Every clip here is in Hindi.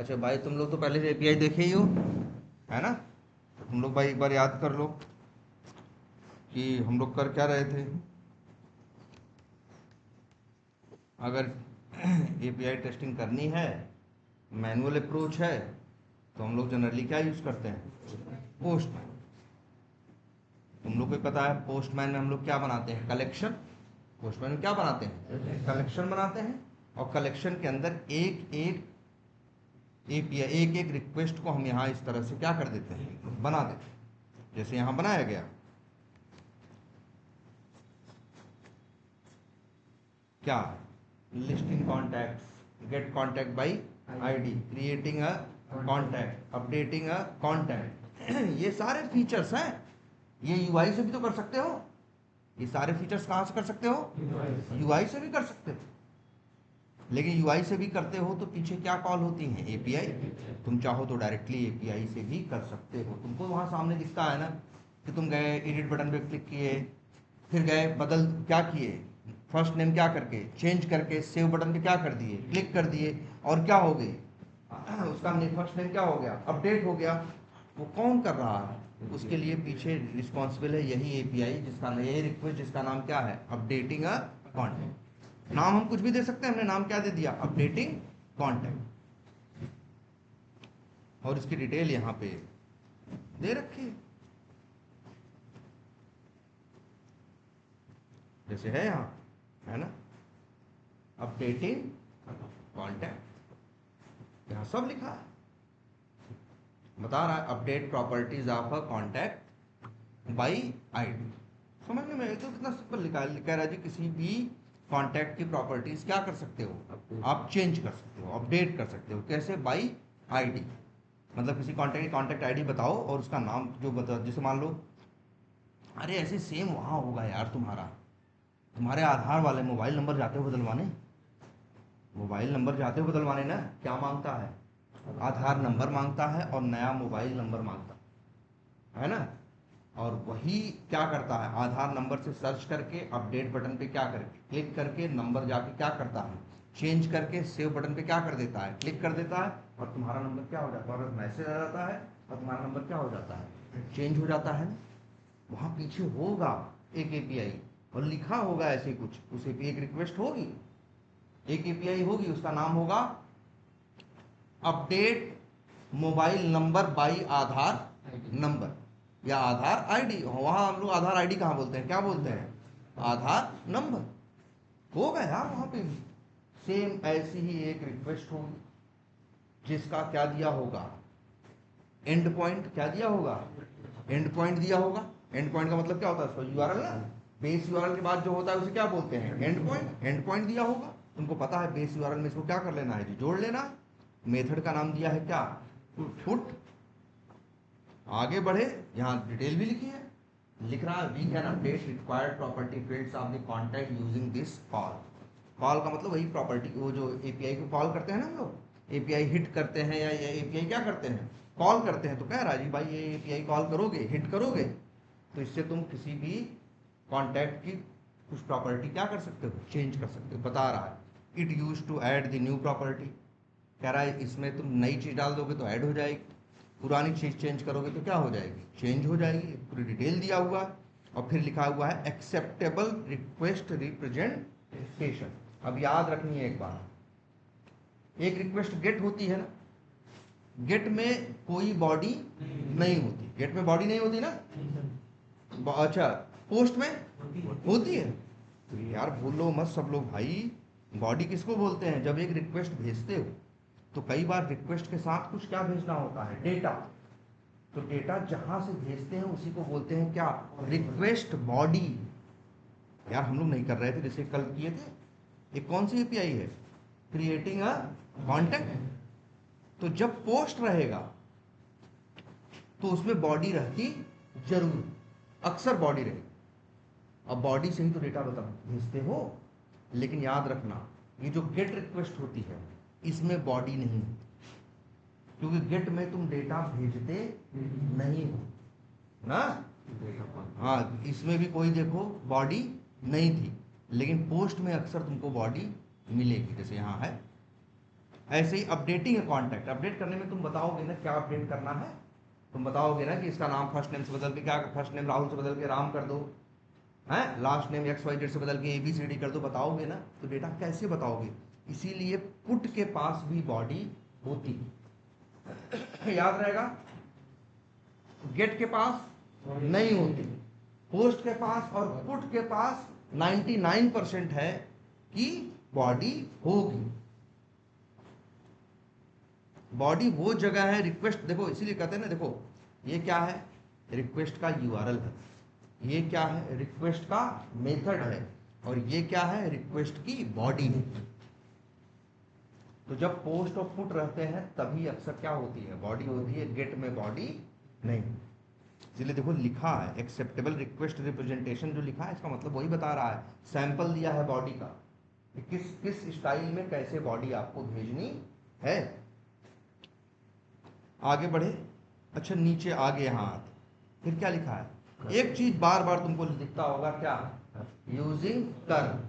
अच्छा भाई, तुम लोग तो पहले से एपीआई देखे ही हो, है ना? तो तुम लोग भाई एक बार याद कर लो कि हम लोग कर क्या रहे थे। अगर एपीआई टेस्टिंग करनी है, मैनुअल अप्रोच है, तो हम लोग जनरली क्या यूज़ करते हैं? पोस्टमैन। तुम लोग को पता है पोस्टमैन में हम लोग क्या बनाते हैं? कलेक्शन। पोस्टमैन में क्या बनाते हैं? कलेक्शन बनाते हैं। और कलेक्शन के अंदर एक एक एपीआई, एक एक रिक्वेस्ट को हम यहाँ इस तरह से क्या कर देते हैं? बना देते हैं। जैसे यहाँ बनाया गया, क्या? Listing contacts, get contact by ID, creating a contact, updating a contact. ये सारे फीचर्स हैं। ये यूआई से भी तो कर सकते हो। ये सारे फीचर्स कहाँ से कर सकते हो? यूआई से भी कर सकते हो। लेकिन यूआई से भी करते हो तो पीछे क्या कॉल होती हैं? एपीआई। तुम चाहो तो डायरेक्टली एपीआई से भी कर सकते हो। तुमको वहाँ सामने दिखता है ना कि तुम गए एडिट बटन पे क्लिक किए, फिर गए बदल क्या किए, फर्स्ट नेम क्या करके चेंज करके सेव बटन पे क्या कर दिए? क्लिक कर दिए, और क्या हो गई? उसका फर्स्ट नेम क्या हो गया? अपडेट हो गया। वो कौन कर रहा है? उसके लिए पीछे रिस्पॉन्सिबल है यही एपीआई, जिसका यही रिक्वेस्ट, जिसका नाम क्या है? Updating a contact. नाम हम कुछ भी दे सकते हैं। हमने नाम क्या दे दिया? Updating contact. और इसकी डिटेल यहाँ पे दे रखी है, जैसे है यहाँ, है ना? अपडेटिंग कॉन्टैक्ट, यहाँ सब लिखा है। बता रहा है update properties of a contact by ID. समझ में? तो कितना सिंपल लिखा है। कह रहा है जी किसी भी कॉन्टैक्ट की प्रॉपर्टीज क्या कर सकते हो? आप चेंज कर सकते हो, अपडेट कर सकते हो। कैसे? By ID. मतलब किसी कॉन्टैक्ट की कॉन्टैक्ट आईडी बताओ और उसका नाम जो बताओ। जैसे मान लो, अरे ऐसे सेम वहाँ होगा यार, तुम्हारे आधार वाले मोबाइल नंबर जाते हो बदलवाने, मोबाइल नंबर जाते हो बदलवाने ना, क्या मांगता है? आधार नंबर मांगता है और नया मोबाइल नंबर मांगता है ना? और वही क्या करता है? आधार नंबर से सर्च करके अपडेट बटन पे क्या करके क्लिक करके नंबर जाके क्या करता है? चेंज करके सेव बटन पे क्या कर देता है? क्लिक कर देता है, और तुम्हारा नंबर क्या हो जाता है? और मैसेज आ जाता है, और तुम्हारा नंबर क्या हो जाता है? चेंज हो जाता है। वहाँ पीछे होगा एक एपीआई, और लिखा होगा ऐसे कुछ, उस एपीआई एक रिक्वेस्ट होगी, एक एपीआई होगी, उसका नाम होगा update mobile number by Aadhaar number, या आधार आईडी। वहां हम लोग आधार आईडी कहाँ बोलते हैं? क्या बोलते हैं? आधार नंबर। होगा यार वहां पे भी सेम ऐसी ही एक रिक्वेस्ट होगी, जिसका क्या दिया होगा? एंड पॉइंट क्या दिया होगा? एंड पॉइंट दिया होगा। एंड पॉइंट का मतलब क्या होता है? उसका यूआरएल ना, बेस यूआरएल के बाद जो होता है उसे क्या बोलते हैं? And point. एंड पॉइंट दिया होगा। तुमको पता है बेस यूआरएल में इसको क्या कर लेना है जी? जोड़ लेना। मेथड का नाम दिया है क्या? पुट। आगे बढ़े, यहाँ डिटेल भी लिखी है। लिख रहा है we can update required property fields of the contact using this call. Call का मतलब वही प्रॉपर्टी, वो जो एपीआई को कॉल करते हैं ना हम लोग, एपीआई हिट करते हैं, या एपीआई क्या करते हैं? कॉल करते हैं। तो कह रहा है जी भाई ये एपीआई कॉल करोगे, हिट करोगे, तो इससे तुम किसी भी कॉन्टैक्ट की कुछ प्रॉपर्टी क्या कर सकते हो? चेंज कर सकते हो। बता रहा है it use to add the new property. कह रहा है इसमें तुम नई चीज़ डाल दोगे तो ऐड हो जाएगी, पुरानी चीज़ चेंज करोगे तो क्या हो जाएगी? चेंज हो जाएगी। पूरी डिटेल दिया हुआ है। और फिर लिखा हुआ है एक्सेप्टेबल रिक्वेस्ट रिप्रेजेंटेशन। अब याद रखनी है एक बात, एक रिक्वेस्ट गेट होती है ना, गेट में कोई बॉडी नहीं होती। गेट में बॉडी नहीं होती ना? अच्छा, पोस्ट में होती है। तो यार भूलो मत सब लोग भाई, बॉडी किसको बोलते हैं? जब एक रिक्वेस्ट भेजते हो तो कई बार रिक्वेस्ट के साथ कुछ क्या भेजना होता है? डेटा। तो डेटा जहां से भेजते हैं उसी को बोलते हैं क्या? Request body. यार हम लोग नहीं कर रहे थे जैसे कल किए थे। ये कौन सी एपीआई है? Creating a contact. तो जब पोस्ट रहेगा तो उसमें बॉडी रहती जरूर, अक्सर बॉडी रहेगी। अब बॉडी से ही तो डेटा बता भेजते हो। लेकिन याद रखना, ये जो गेट रिक्वेस्ट होती है इसमें बॉडी नहीं होती, क्योंकि गेट में तुम डेटा भेजते नहीं हो ना। हाँ, इसमें भी कोई देखो बॉडी नहीं थी, लेकिन पोस्ट में अक्सर तुमको बॉडी मिलेगी। जैसे यहाँ है ऐसे ही अपडेटिंग ए कॉन्टैक्ट, अपडेट करने में तुम बताओगे ना क्या अपडेट करना है, तुम बताओगे ना कि इसका नाम फर्स्ट नेम से बदल के, क्या फर्स्ट नेम राहुल से बदल के राम कर दो, है लास्ट नेम XYZ से बदल के ABCD कर दो, बताओगे ना। तो डेटा कैसे बताओगे, इसीलिए पुट के पास भी बॉडी होती है, याद रहेगा। गेट के पास नहीं होती, पोस्ट के पास और पुट के पास 99% है कि बॉडी होगी। बॉडी वो जगह है, रिक्वेस्ट देखो इसीलिए कहते हैं ना, देखो ये क्या है, रिक्वेस्ट का URL है, ये क्या है, रिक्वेस्ट का मेथड है, और ये क्या है, रिक्वेस्ट की बॉडी है। तो जब पोस्ट और पुट रहते हैं तभी अक्सर क्या होती है, बॉडी होती है, गेट में बॉडी नहीं। इसलिए देखो लिखा है एक्सेप्टेबल रिक्वेस्ट रिप्रेजेंटेशन, जो लिखा है इसका मतलब वही बता रहा है, सैंपल दिया है बॉडी का कि किस किस स्टाइल में कैसे बॉडी आपको भेजनी है। आगे बढ़े, अच्छा नीचे आगे यहाँ फिर क्या लिखा है, एक चीज बार बार तुमको दिखता होगा, क्या, यूजिंग कर्ल।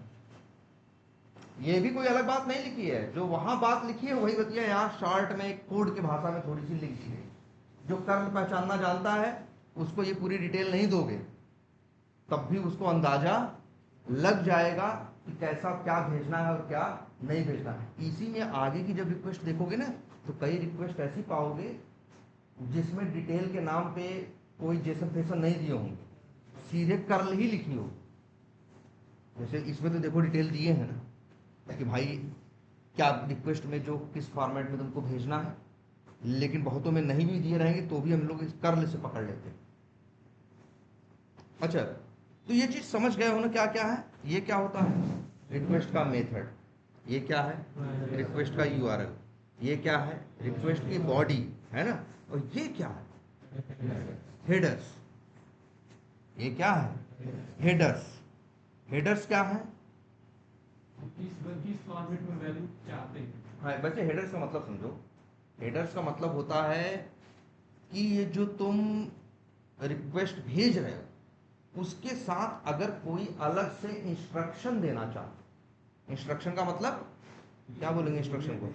ये भी कोई अलग बात नहीं लिखी है, जो वहां बात लिखी है वही बतिया यहाँ शॉर्ट में कोड के भाषा में थोड़ी सी लिख दी गई। जो कर्ल पहचानना जानता है उसको ये पूरी डिटेल नहीं दोगे तब भी उसको अंदाजा लग जाएगा कि कैसा क्या भेजना है और क्या नहीं भेजना है। इसी में आगे की जब रिक्वेस्ट देखोगे ना तो कई रिक्वेस्ट ऐसी पाओगे जिसमें डिटेल के नाम पे कोई जेसन फेसन नहीं दिए होंगे, सीधे कर्ल ही लिखी हो। जैसे इसमें तो देखो डिटेल दिए हैं ना कि भाई क्या रिक्वेस्ट में जो किस फॉर्मेट में तुमको भेजना है, लेकिन बहुतों में नहीं भी दिए रहेंगे तो भी हम लोग इस कर्ल से पकड़ लेते हैं। अच्छा, तो ये चीज समझ गए हो ना क्या क्या है। ये क्या होता है, रिक्वेस्ट का मेथड, ये क्या है, रिक्वेस्ट का URL, ये क्या है, रिक्वेस्ट की बॉडी, है ना, और ये क्या है, हेडर्स। ये क्या है, हेडर्स। हेडर्स क्या है, किस फॉर्मेट में वैल्यू चाहते हैं। हाँ वैसे हेडर्स का मतलब समझो, हेडर्स का मतलब होता है कि ये जो तुम रिक्वेस्ट भेज रहे हो उसके साथ अगर कोई अलग से इंस्ट्रक्शन देना चाहते, इंस्ट्रक्शन का मतलब क्या बोलेंगे, इंस्ट्रक्शन को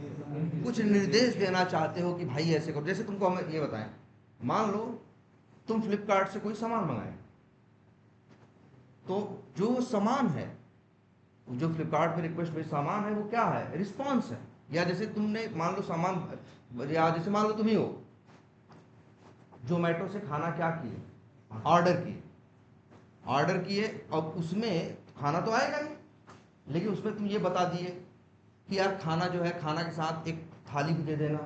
कुछ निर्देश देना चाहते हो कि भाई ऐसे करो। जैसे तुमको हम ये बताएं, मान लो तुम फ्लिपकार्ट से कोई सामान मंगाए, तो जो सामान है, जो फ्लिपकार्ट पे रिक्वेस्ट भेज सामान है वो क्या है, रिस्पॉन्स है। या जैसे तुमने मान लो सामान, या जैसे मान लो तुम ही हो, जोमेटो से खाना क्या किए, ऑर्डर किए, अब उसमें खाना तो आएगा नहीं, लेकिन उसमें तुम ये बता दिए कि यार खाना जो है, खाना के साथ एक थाली भी दे देना,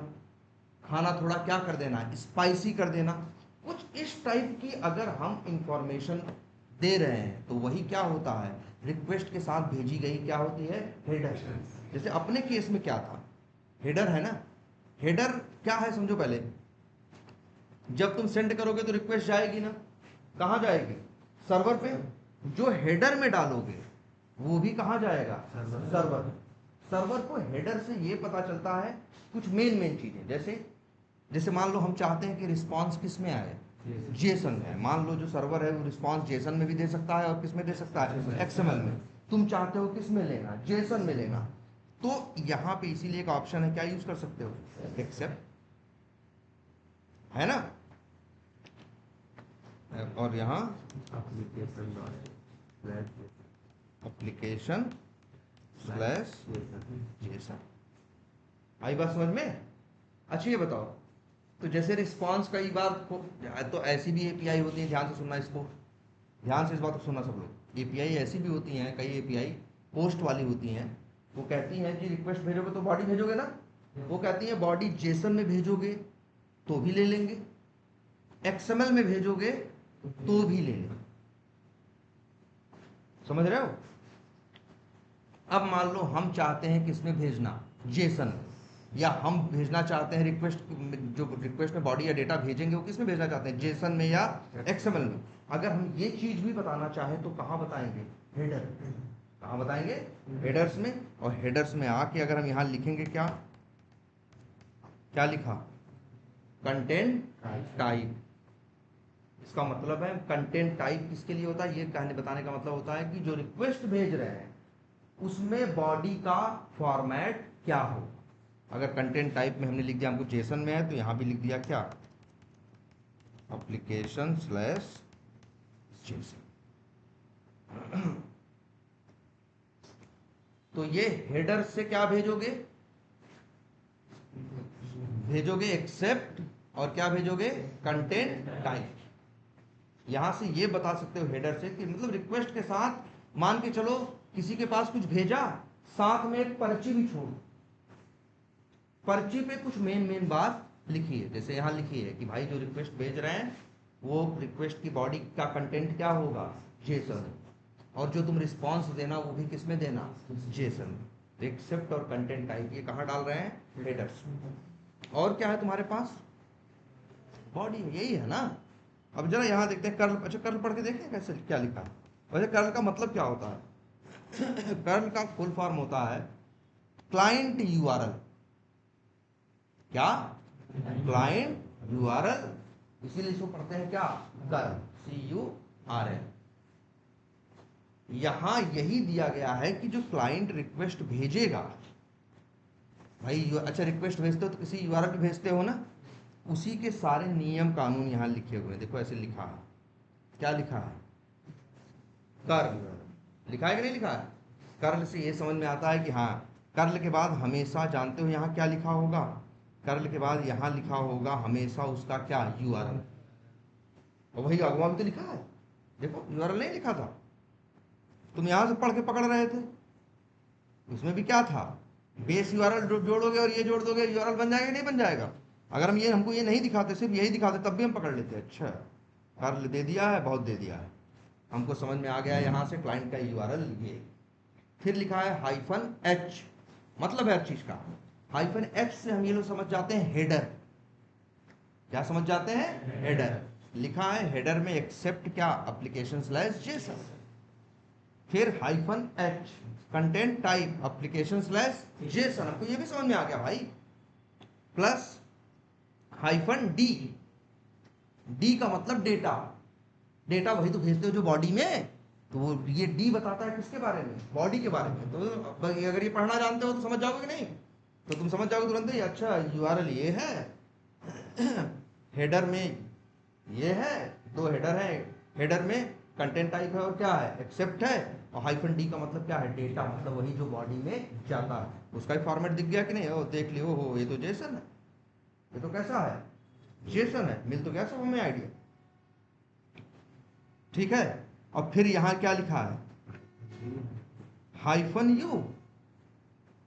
खाना थोड़ा क्या कर देना, स्पाइसी कर देना। कुछ इस टाइप की अगर हम इंफॉर्मेशन दे रहे हैं तो वही क्या होता है, रिक्वेस्ट के साथ भेजी गई क्या होती है, हेडर। जैसे अपने केस में क्या था, हेडर है ना, हेडर क्या है समझो पहले, जब तुम सेंड करोगे तो रिक्वेस्ट जाएगी ना, कहाँ जाएगी, सर्वर पे। जो हेडर में डालोगे वो भी कहाँ जाएगा, सर्वर। सर्वर को हेडर से ये पता चलता है कुछ मेन चीजें, जैसे जैसे मान लो हम चाहते हैं कि रिस्पांस किस में आए, जेसन में। मान लो जो सर्वर है वो रिस्पांस जेसन में भी दे सकता है और किस में दे सकता है, XML में। तुम चाहते हो किस में लेना, जेसन में लेना, तो यहाँ पे इसीलिए एक ऑप्शन है, क्या यूज कर सकते हो, एक्सेप्ट, है ना। और यहाँ एप्लीकेशन स्लैश जेसन। आई बात समझ में। अच्छा ये बताओ, तो जैसे रिस्पांस कई बार तो ऐसी भी API होती है, ध्यान से सुनना, इसको ध्यान से इस बात को सुनना सब लोग। API ऐसी भी होती हैं, कई API पोस्ट वाली होती हैं, वो कहती हैं कि रिक्वेस्ट भेजोगे तो बॉडी भेजोगे ना, वो कहती है बॉडी जेसन में भेजोगे तो भी ले लेंगे, XML में भेजोगे तो भी ले लेंगे। समझ रहे हो। अब मान लो हम चाहते हैं किसमें भेजना, जेसन में, या हम भेजना चाहते हैं रिक्वेस्ट, जो रिक्वेस्ट में बॉडी या डेटा भेजेंगे वो किसमें भेजना चाहते हैं, जेसन में या XML में। अगर हम ये चीज भी बताना चाहें तो कहाँ बताएंगे, हेडर। कहाँ बताएंगे, हेडर्स में। और हेडर्स में आके अगर हम यहाँ लिखेंगे क्या, क्या लिखा, कंटेंट टाइप। इसका मतलब है कंटेंट टाइप किसके लिए होता है, ये कहने बताने का मतलब होता है कि जो रिक्वेस्ट भेज रहे हैं उसमें बॉडी का फॉर्मेट क्या हो। अगर कंटेंट टाइप में हमने लिख दिया हमको जेसन में है, तो यहाँ भी लिख दिया क्या, एप्लीकेशन स्लैश जेसन। तो ये हेडर से क्या भेजोगे, भेजोगे एक्सेप्ट, और क्या भेजोगे, कंटेंट टाइप। यहां से ये बता सकते हो हेडर से कि मतलब रिक्वेस्ट के साथ मान के चलो किसी के पास कुछ भेजा, साथ में एक पर्ची भी छोड़, पर्ची पे कुछ मेन बात लिखी है। जैसे यहां लिखी है कि भाई जो रिक्वेस्ट भेज रहे हैं वो रिक्वेस्ट की बॉडी का कंटेंट क्या होगा, जेसन, और जो तुम रिस्पॉन्स देना वो भी किसमें देना, जेसन। एक्सेप्ट और कंटेंट टाइप ये कहां डाल रहे हैं, हेडर्स। और क्या है तुम्हारे पास, बॉडी, यही है ना। अब जरा यहाँ देखते हैं कर्ल। अच्छा कर्ल पढ़ के देखें कैसे क्या लिखा है। वैसे कर्ल का मतलब क्या होता है कर्ल का फुल फॉर्म होता है क्लाइंट यूआरएल। क्या, क्लाइंट यूआरएल, इसीलिए इसको पढ़ते हैं क्या, कर्ल, CURL। यहां यही दिया गया है कि जो क्लाइंट रिक्वेस्ट भेजेगा, भाई अच्छा रिक्वेस्ट भेजते हो तो किसी यूआरएल पे भेजते हो ना, उसी के सारे नियम कानून यहां लिखे हुए हैं। देखो ऐसे लिखा है, क्या लिखा है, कर्ल लिखा है कि नहीं लिखा है। कर्ल से ये समझ में आता है कि हाँ, कर्ल के बाद हमेशा जानते हो यहाँ क्या लिखा होगा, कर्ल के बाद यहाँ लिखा होगा हमेशा उसका क्या, यूआरएल। और वही अगवा भी तो लिखा है, देखो यूआरएल नहीं लिखा था, तुम यहां से पढ़ के पकड़ रहे थे, उसमें भी क्या था, बेस यूआरएल जोड़ोगे और ये जोड़ दोगे, यूआरएल बन जाएगा नहीं बन जाएगा। अगर हम ये, हमको ये नहीं दिखाते, सिर्फ यही दिखाते, तब भी हम पकड़ लेते। अच्छा कर्ल दे दिया है, बहुत दे दिया है, हमको समझ में आ गया है यहाँ से क्लाइंट का यूआरएल ये। फिर लिखा है -H, मतलब है हर चीज का। -H से हम ये लोग समझ जाते हैं हेडर। क्या समझ जाते हैं, हेडर। लिखा है हेडर में एक्सेप्ट क्या, एप्लीकेशन स्लैश जेसन। फिर -H content type application slash Jason, हमको ये भी समझ में आ गया भाई। प्लस -D, D का मतलब डेटा, डेटा वही तो भेजते हो जो बॉडी में, तो वो ये D बताता है किसके बारे में, बॉडी के बारे में। तो अगर ये पढ़ना जानते हो तो समझ जाओगे कि नहीं, तो तुम समझ जाओगे तुरंत ही, अच्छा यूआरएल ये है हेडर में ये है, दो हेडर है, हेडर में कंटेंट टाइप है और क्या है, एक्सेप्ट है, और -D का मतलब क्या है, डेटा, मतलब वही जो बॉडी में जाता है, उसका ही फॉर्मेट दिख गया कि नहीं, ओ देख लियो, हो ये तो जेसन है, ये तो कैसा है, जेसन है, मिल तो गया सब हमें आइडिया, ठीक है। और फिर यहां क्या लिखा है, -U,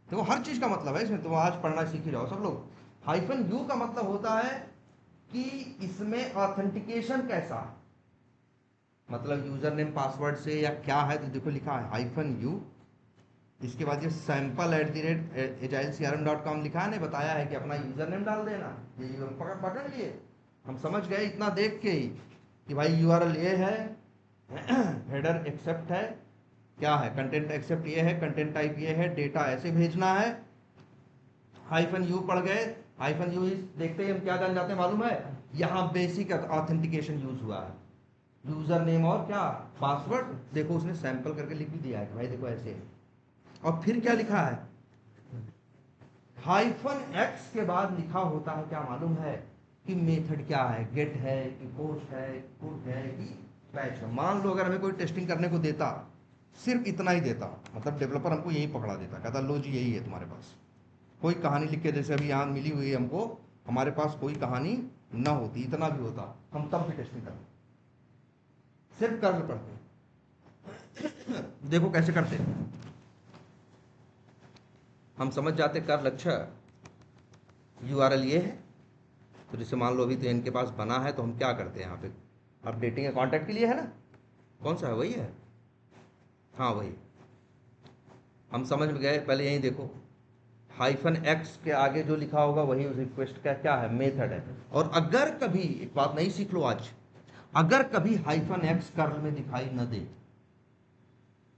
देखो हर चीज का मतलब है इसमें, तो आज पढ़ना सीख ही जाओ सब लोग। -U का मतलब होता है कि इसमें ऑथेंटिकेशन कैसा, मतलब यूजर नेम पासवर्ड से या क्या है, तो देखो लिखा है -U। इसके बाद ये sample@agilecrm.com लिखा है, ने बताया है कि अपना यूजर नेम डाल देना, ये पकड़ लिए, हम समझ गए इतना देख के ही कि भाई यूआरएल ये है, हेडर एक्सेप्ट है, क्या है, कंटेंट एक्सेप्ट ये है, कंटेंट टाइप ये है, डेटा ऐसे भेजना है। -U पढ़ गए, -U देखते ही हम क्या जान जाते हैं मालूम है, यहाँ बेसिक ऑथेंटिकेशन यूज हुआ है, यूजर नेम और क्या, पासवर्ड। देखो उसने सैंपल करके लिख भी दिया है कि भाई देखो ऐसे है। और फिर क्या लिखा है, -X के बाद लिखा होता है क्या मालूम है, कि मेथड क्या है, गेट है कि पोस्ट है, पुट है कि पैच है। मान लो अगर हमें कोई टेस्टिंग करने को देता, सिर्फ इतना ही देता, मतलब डेवलपर हमको यही पकड़ा देता, कहता लो जी यही है तुम्हारे पास, कोई कहानी लिख के, जैसे अभी यहाँ मिली हुई है हमको, हमारे पास कोई कहानी ना होती, इतना भी होता, हम तब भी टेस्टिंग करते, सिर्फ कर्ल पढ़ते। देखो कैसे करते, हम समझ जाते कर्ल, अच्छा यूआरएल ये है, तो जैसे मान लो अभी तो इनके पास बना है, तो हम क्या करते हैं यहाँ पे, अपडेटिंग कॉन्टैक्ट के लिए है ना, कौन सा है, वही है, हाँ वही, हम समझ में गए। पहले यही देखो, -X के आगे जो लिखा होगा वही उस रिक्वेस्ट का क्या है, मेथड है। और अगर कभी एक बात नहीं सीख लो आज, अगर कभी -X कर्ल में दिखाई न दे,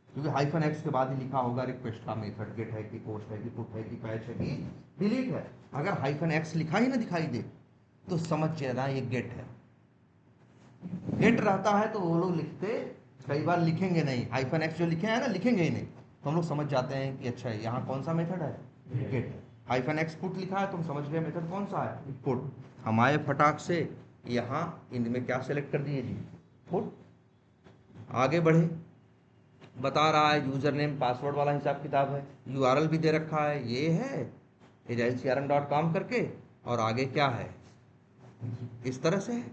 क्योंकि -X के बाद ही लिखा होगा रिक्वेस्ट का मेथड, गेट है कि पोस्ट है कि पुट है कि पैच है कि डिलीट है, अगर -X लिखा ही ना दिखाई दे तो समझ जाना ये गेट है। गेट रहता है तो वो लोग लिखते, कई बार लिखेंगे नहीं, -X जो लिखे हैं ना लिखेंगे ही नहीं, तो हम लोग समझ जाते हैं कि अच्छा यहाँ कौन सा मेथड है, गेट है। हाइफन एक्स पुट लिखा है, तुम समझ गए मेथड कौन सा है, पुट। हम आए फटाक से यहाँ इनमें क्या सेलेक्ट कर दिए जी, पुट। आगे बढ़े, बता रहा है यूजर नेम पासवर्ड वाला हिसाब किताब है, यूआरएल भी दे रखा है, ये है agilecrm.com करके, और आगे क्या है, इस तरह से है।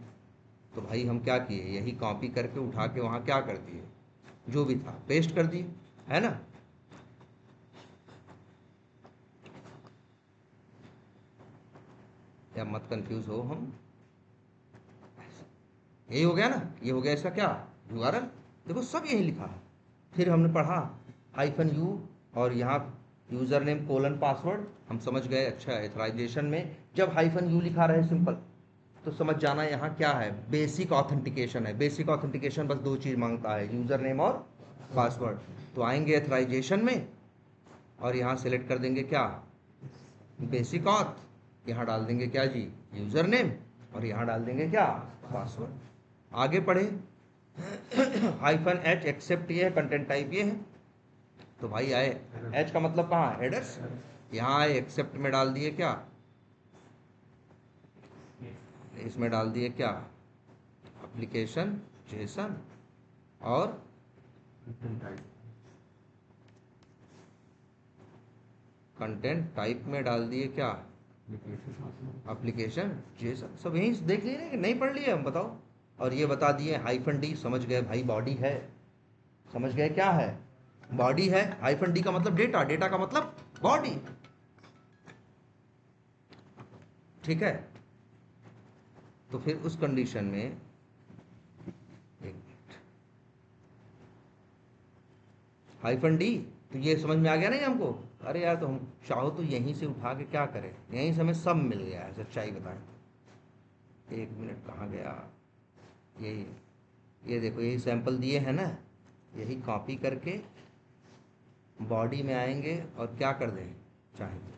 तो भाई हम क्या किए, यही कॉपी करके उठा के वहाँ क्या कर दिए, जो भी था पेस्ट कर दिए, है ना। या मत कंफ्यूज हो हम, यही हो गया ना, ये हो गया इसका क्या, यूआरएल। देखो सब यही लिखा है। फिर हमने पढ़ा हाइफन यू और यहाँ यूजर नेम कोलन पासवर्ड, हम समझ गए। अच्छा, एथराइजेशन में जब हाइफन यू लिखा रहे सिंपल, तो समझ जाना यहाँ क्या है, बेसिक ऑथेंटिकेशन है। बेसिक ऑथेंटिकेशन बस दो चीज़ मांगता है, यूजर नेम और पासवर्ड। तो आएंगे एथराइजेशन में और यहाँ सेलेक्ट कर देंगे क्या, बेसिक ऑथ, यहाँ डाल देंगे क्या जी, यूजर नेम, और यहाँ डाल देंगे क्या, पासवर्ड। आगे पढ़े हाइफन एच एक्सेप्ट, ये है कंटेंट टाइप, ये है। तो भाई आए एच का मतलब कहाँ, हेडर्स, यहाँ आए एक्सेप्ट में डाल दिए क्या, इसमें डाल दिए क्या, एप्लीकेशन जेसन, और कंटेंट टाइप में डाल दिए क्या, एप्लीकेशन जेसन। सब यहीं से देख लिए कि नहीं पढ़ लिए हम, बताओ। और ये बता दिए हाइफन डी, समझ गए भाई बॉडी है, समझ गए क्या है, बॉडी है। हाइफन डी का मतलब डेटा, डेटा का मतलब बॉडी, ठीक है। तो फिर उस कंडीशन में एक हाइफन डी, तो ये समझ में आ गया नहीं हमको। अरे यार, तो हम चाहो तो यहीं से उठा के क्या करें, यहीं से हमें सब मिल गया है, सच्चाई बताएं तो। एक मिनट, कहाँ गया, यही, ये देखो यही सैंपल दिए हैं ना, यही कॉपी करके बॉडी में आएंगे और क्या कर दें, चाहेंगे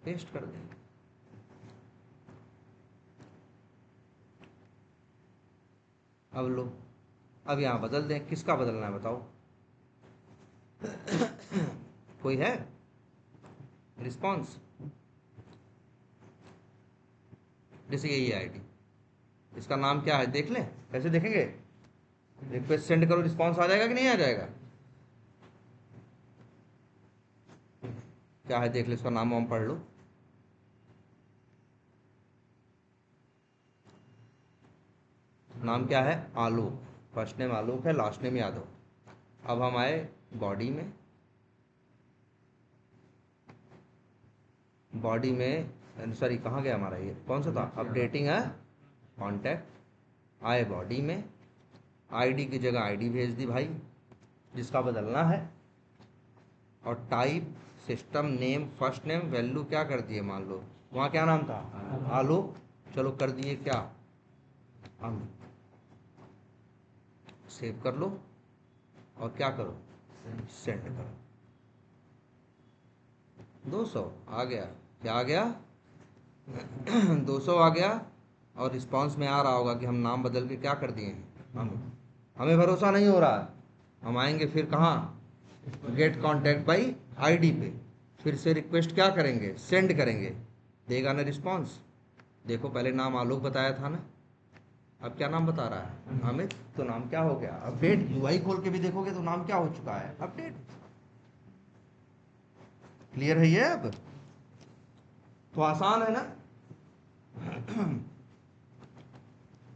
पेस्ट कर दें। अब लो, अब यहाँ बदल दें, किसका बदलना है बताओ कोई है रिस्पॉन्स, जैसे यही आईडी, इसका नाम क्या है देख लें, कैसे देखेंगे, रिक्वेस्ट सेंड करो, रिस्पॉन्स आ जाएगा कि नहीं आ जाएगा, क्या है देख लो, इसका नाम वाम पढ़ लो। नाम क्या है, आलोक, फर्स्ट नेम आलोक है, लास्ट नेम यादव। अब हम आए बॉडी में, बॉडी में सॉरी कहाँ गया हमारा, ये कौन सा था, अपडेटिंग है कॉन्टैक्ट। आए बॉडी में, आईडी की जगह आईडी भेज दी भाई जिसका बदलना है, और type system name first name, value क्या कर दिए, मान लो वहाँ क्या नाम था, आलोक, चलो कर दिए क्या, हम सेव कर लो और क्या करो, सेंड करो। 200 आ गया, क्या आ गया 200 आ गया। और रिस्पांस में आ रहा होगा कि हम नाम बदल के क्या कर दिए हैं, हमें भरोसा नहीं हो रहा है। हम आएंगे फिर कहाँ, गेट कॉन्टैक्ट बाई आईडी पे, फिर से रिक्वेस्ट क्या करेंगे, सेंड करेंगे, देगा ना रिस्पांस। देखो पहले नाम आलोक बताया था ना, अब क्या नाम बता रहा है, अमित। तो नाम क्या हो गया, अपडेट। यूआई खोल के भी देखोगे तो नाम क्या हो चुका है, अपडेट। क्लियर है ये, अब तो आसान है ना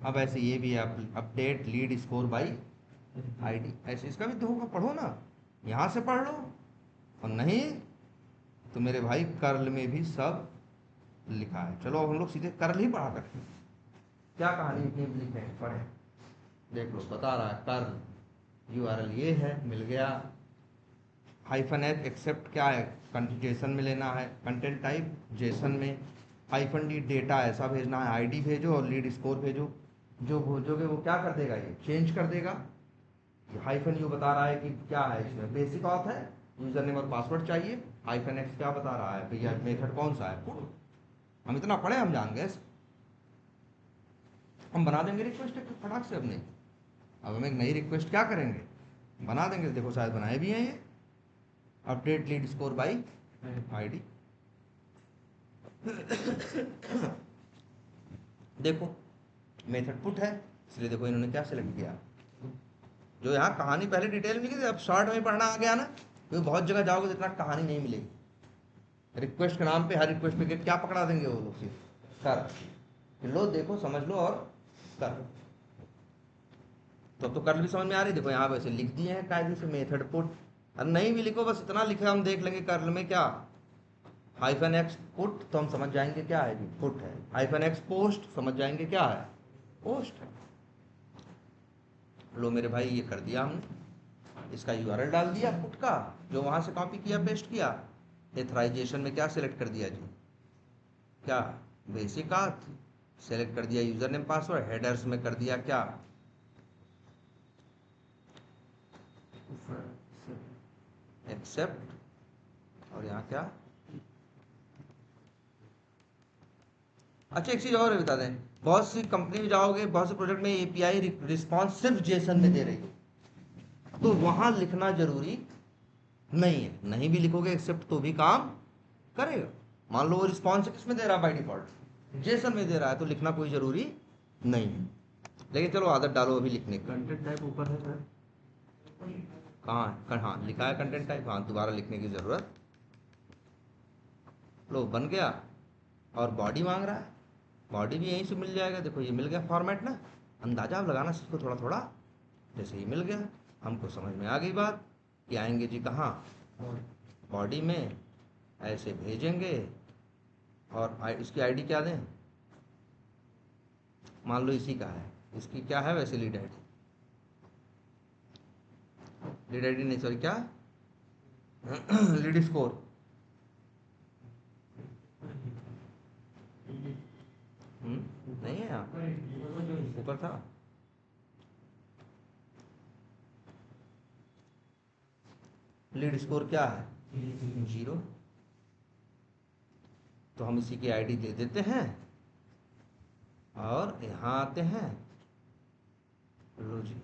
अब ऐसे ये भी है, update lead score by ID, ऐसे इसका भी होगा, पढ़ो ना, यहाँ से पढ़ लो, और नहीं तो मेरे भाई कर्ल में भी सब लिखा है। चलो अब हम लोग सीधे कर्ल ही पढ़ा करते हैं, क्या कहानी इतनी लिखे हैं, पढ़े देख लो, बता रहा है कर्ल यूआरएल ये है, मिल गया। हाइफन एच एक्सेप्ट क्या है, जेसन में लेना है, कंटेंट टाइप जेसन में। हाइफन डी डेटा ऐसा भेजना है, आईडी भेजो और लीड स्कोर भेजो, जो भेजोगे वो क्या कर देगा, ये चेंज कर देगा। हाइफन यू बता रहा है कि क्या है, इसमें बेसिक ऑथ है, यूजर नेम और पासवर्ड चाहिए। हाइफन एक्स क्या बता रहा है भैया, मेथड कौन सा है, पुट। हम इतना पढ़े, हम जान गए, हम बना देंगे रिक्वेस्ट फटाक से अपने। अब हम एक नई रिक्वेस्ट क्या करेंगे, बना देंगे, देखो शायद बनाए भी हैं ये, update lead score by ID. देखो मेथड पुट है, इसलिए देखो इन्होंने क्या सिलेक्ट किया, जो यहाँ कहानी पहले डिटेल में लिखी थी अब शॉर्ट में पढ़ना आ गया ना, क्योंकि बहुत जगह जाओगे तो इतना कहानी नहीं मिलेगी। रिक्वेस्ट के नाम पे हर रिक्वेस्ट पे क्या पकड़ा देंगे वो लोग, सिर्फ कर लो, देखो समझ लो और कर। तो अब तो कर्ल भी समझ में आ रही, देखो यहाँ वैसे लिख दिए हैं कायदे से मेथड पुट। अरे नहीं भी लिखो, बस इतना लिखे हम देख लेंगे कर्ल में क्या, हाइफन एक्स पुट तो हम समझ जाएंगे क्या है, पुट है। हाइफन एक्स पोस्ट समझ जाएंगे क्या है, पोस्ट है। लो मेरे भाई ये कर दिया हमने, इसका यूआरएल डाल दिया पुट का, जो वहां से कॉपी किया पेस्ट किया। एथराइजेशन में क्या सिलेक्ट कर दिया जी, क्या बेसिक आथ, सेलेक्ट कर दिया यूजर नेम पासवर्ड। हेडर्स में कर दिया क्या, एक्सेप्ट, और यहाँ क्या, अच्छा एक चीज और बता दें, बहुत सी कंपनी में जाओगे, बहुत से प्रोजेक्ट में एपीआई रिस्पॉन्स सिर्फ जेसन में दे रही है, तो वहां लिखना जरूरी नहीं है, नहीं भी लिखोगे एक्सेप्ट तो भी काम करेगा। मान लो वो रिस्पॉन्स किस में दे रहा है, बाय डिफॉल्ट जेसन में दे रहा है, तो लिखना कोई जरूरी नहीं है। लेकिन चलो आदत डालो अभी लिखने की। कंटेंट टाइप ऊपर है सर, कहाँ है, हाँ लिखा है कंटेंट टाइप, हाँ दोबारा लिखने की जरूरत। लो बन गया, और बॉडी मांग रहा है, बॉडी भी यहीं से मिल जाएगा। देखो ये मिल गया फॉर्मेट ना, अंदाजा आप लगाना सीखो थोड़ा थोड़ा। जैसे ही मिल गया हमको समझ में आ गई बात कि आएंगे जी कहाँ, बॉडी में, ऐसे भेजेंगे, और इसकी आईडी क्या दें, मान लो इसी का है, इसकी क्या है वैसे लीड आईडी, लीड आईडी नहीं सॉरी क्या लीड स्कोर, नहीं है यहाँ ऊपर था, लीड स्कोर क्या है 0, तो हम इसी की आईडी दे देते हैं और यहाँ आते हैं। लो जी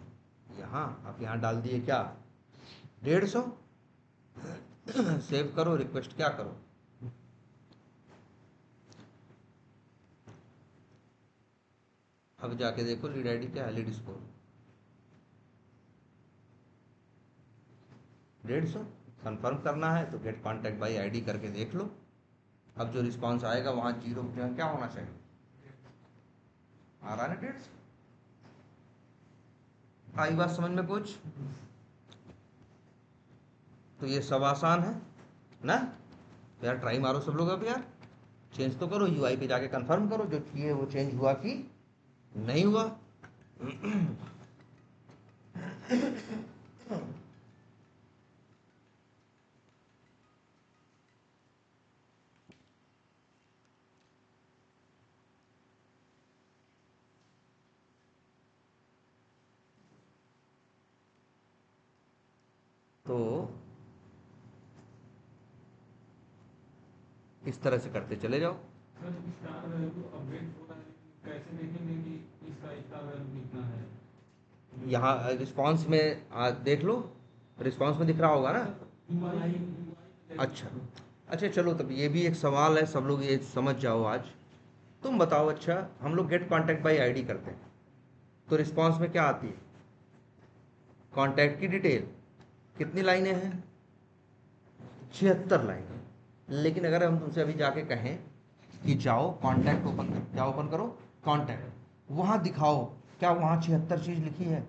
यहाँ आप यहाँ डाल दिए क्या 150, सेव करो, रिक्वेस्ट क्या करो, अब जाके देखो लीड आईडी क्या है, लीड स्कोर 150। कंफर्म करना है तो गेट कॉन्टैक्ट बाई आईडी करके देख लो। अब जो रिस्पांस आएगा वहां 0 क्या होना चाहिए, आ रहा है ना 150। आई बात समझ में कुछ, तो ये सब आसान है ना। तो यार ट्राई मारो सब लोग, अब यार चेंज तो करो, यूआई पे जाके कंफर्म करो जो चाहिए वो चेंज हुआ कि नहीं हुआ। तो इस तरह से करते चले जाओ। सर स्टार वैल्यू अपडेट हो रहा है, कैसे देखेंगे कि इसका स्टार वैल्यू कितना है। यहाँ रिस्पांस में देख लो, रिस्पांस में दिख रहा होगा ना। अच्छा अच्छा चलो, तब ये भी एक सवाल है, सब लोग ये समझ जाओ आज। तुम बताओ, अच्छा हम लोग गेट कॉन्टैक्ट बाई आईडी करते हैं तो रिस्पांस में क्या आती है, कॉन्टैक्ट की डिटेल, कितनी लाइनें हैं 76 लाइनें। लेकिन अगर हम तुमसे अभी जाके कहें कि जाओ कॉन्टैक्ट ओपन करो, क्या ओपन करो, कॉन्टैक्ट, वहां दिखाओ क्या वहां 76 चीज लिखी है,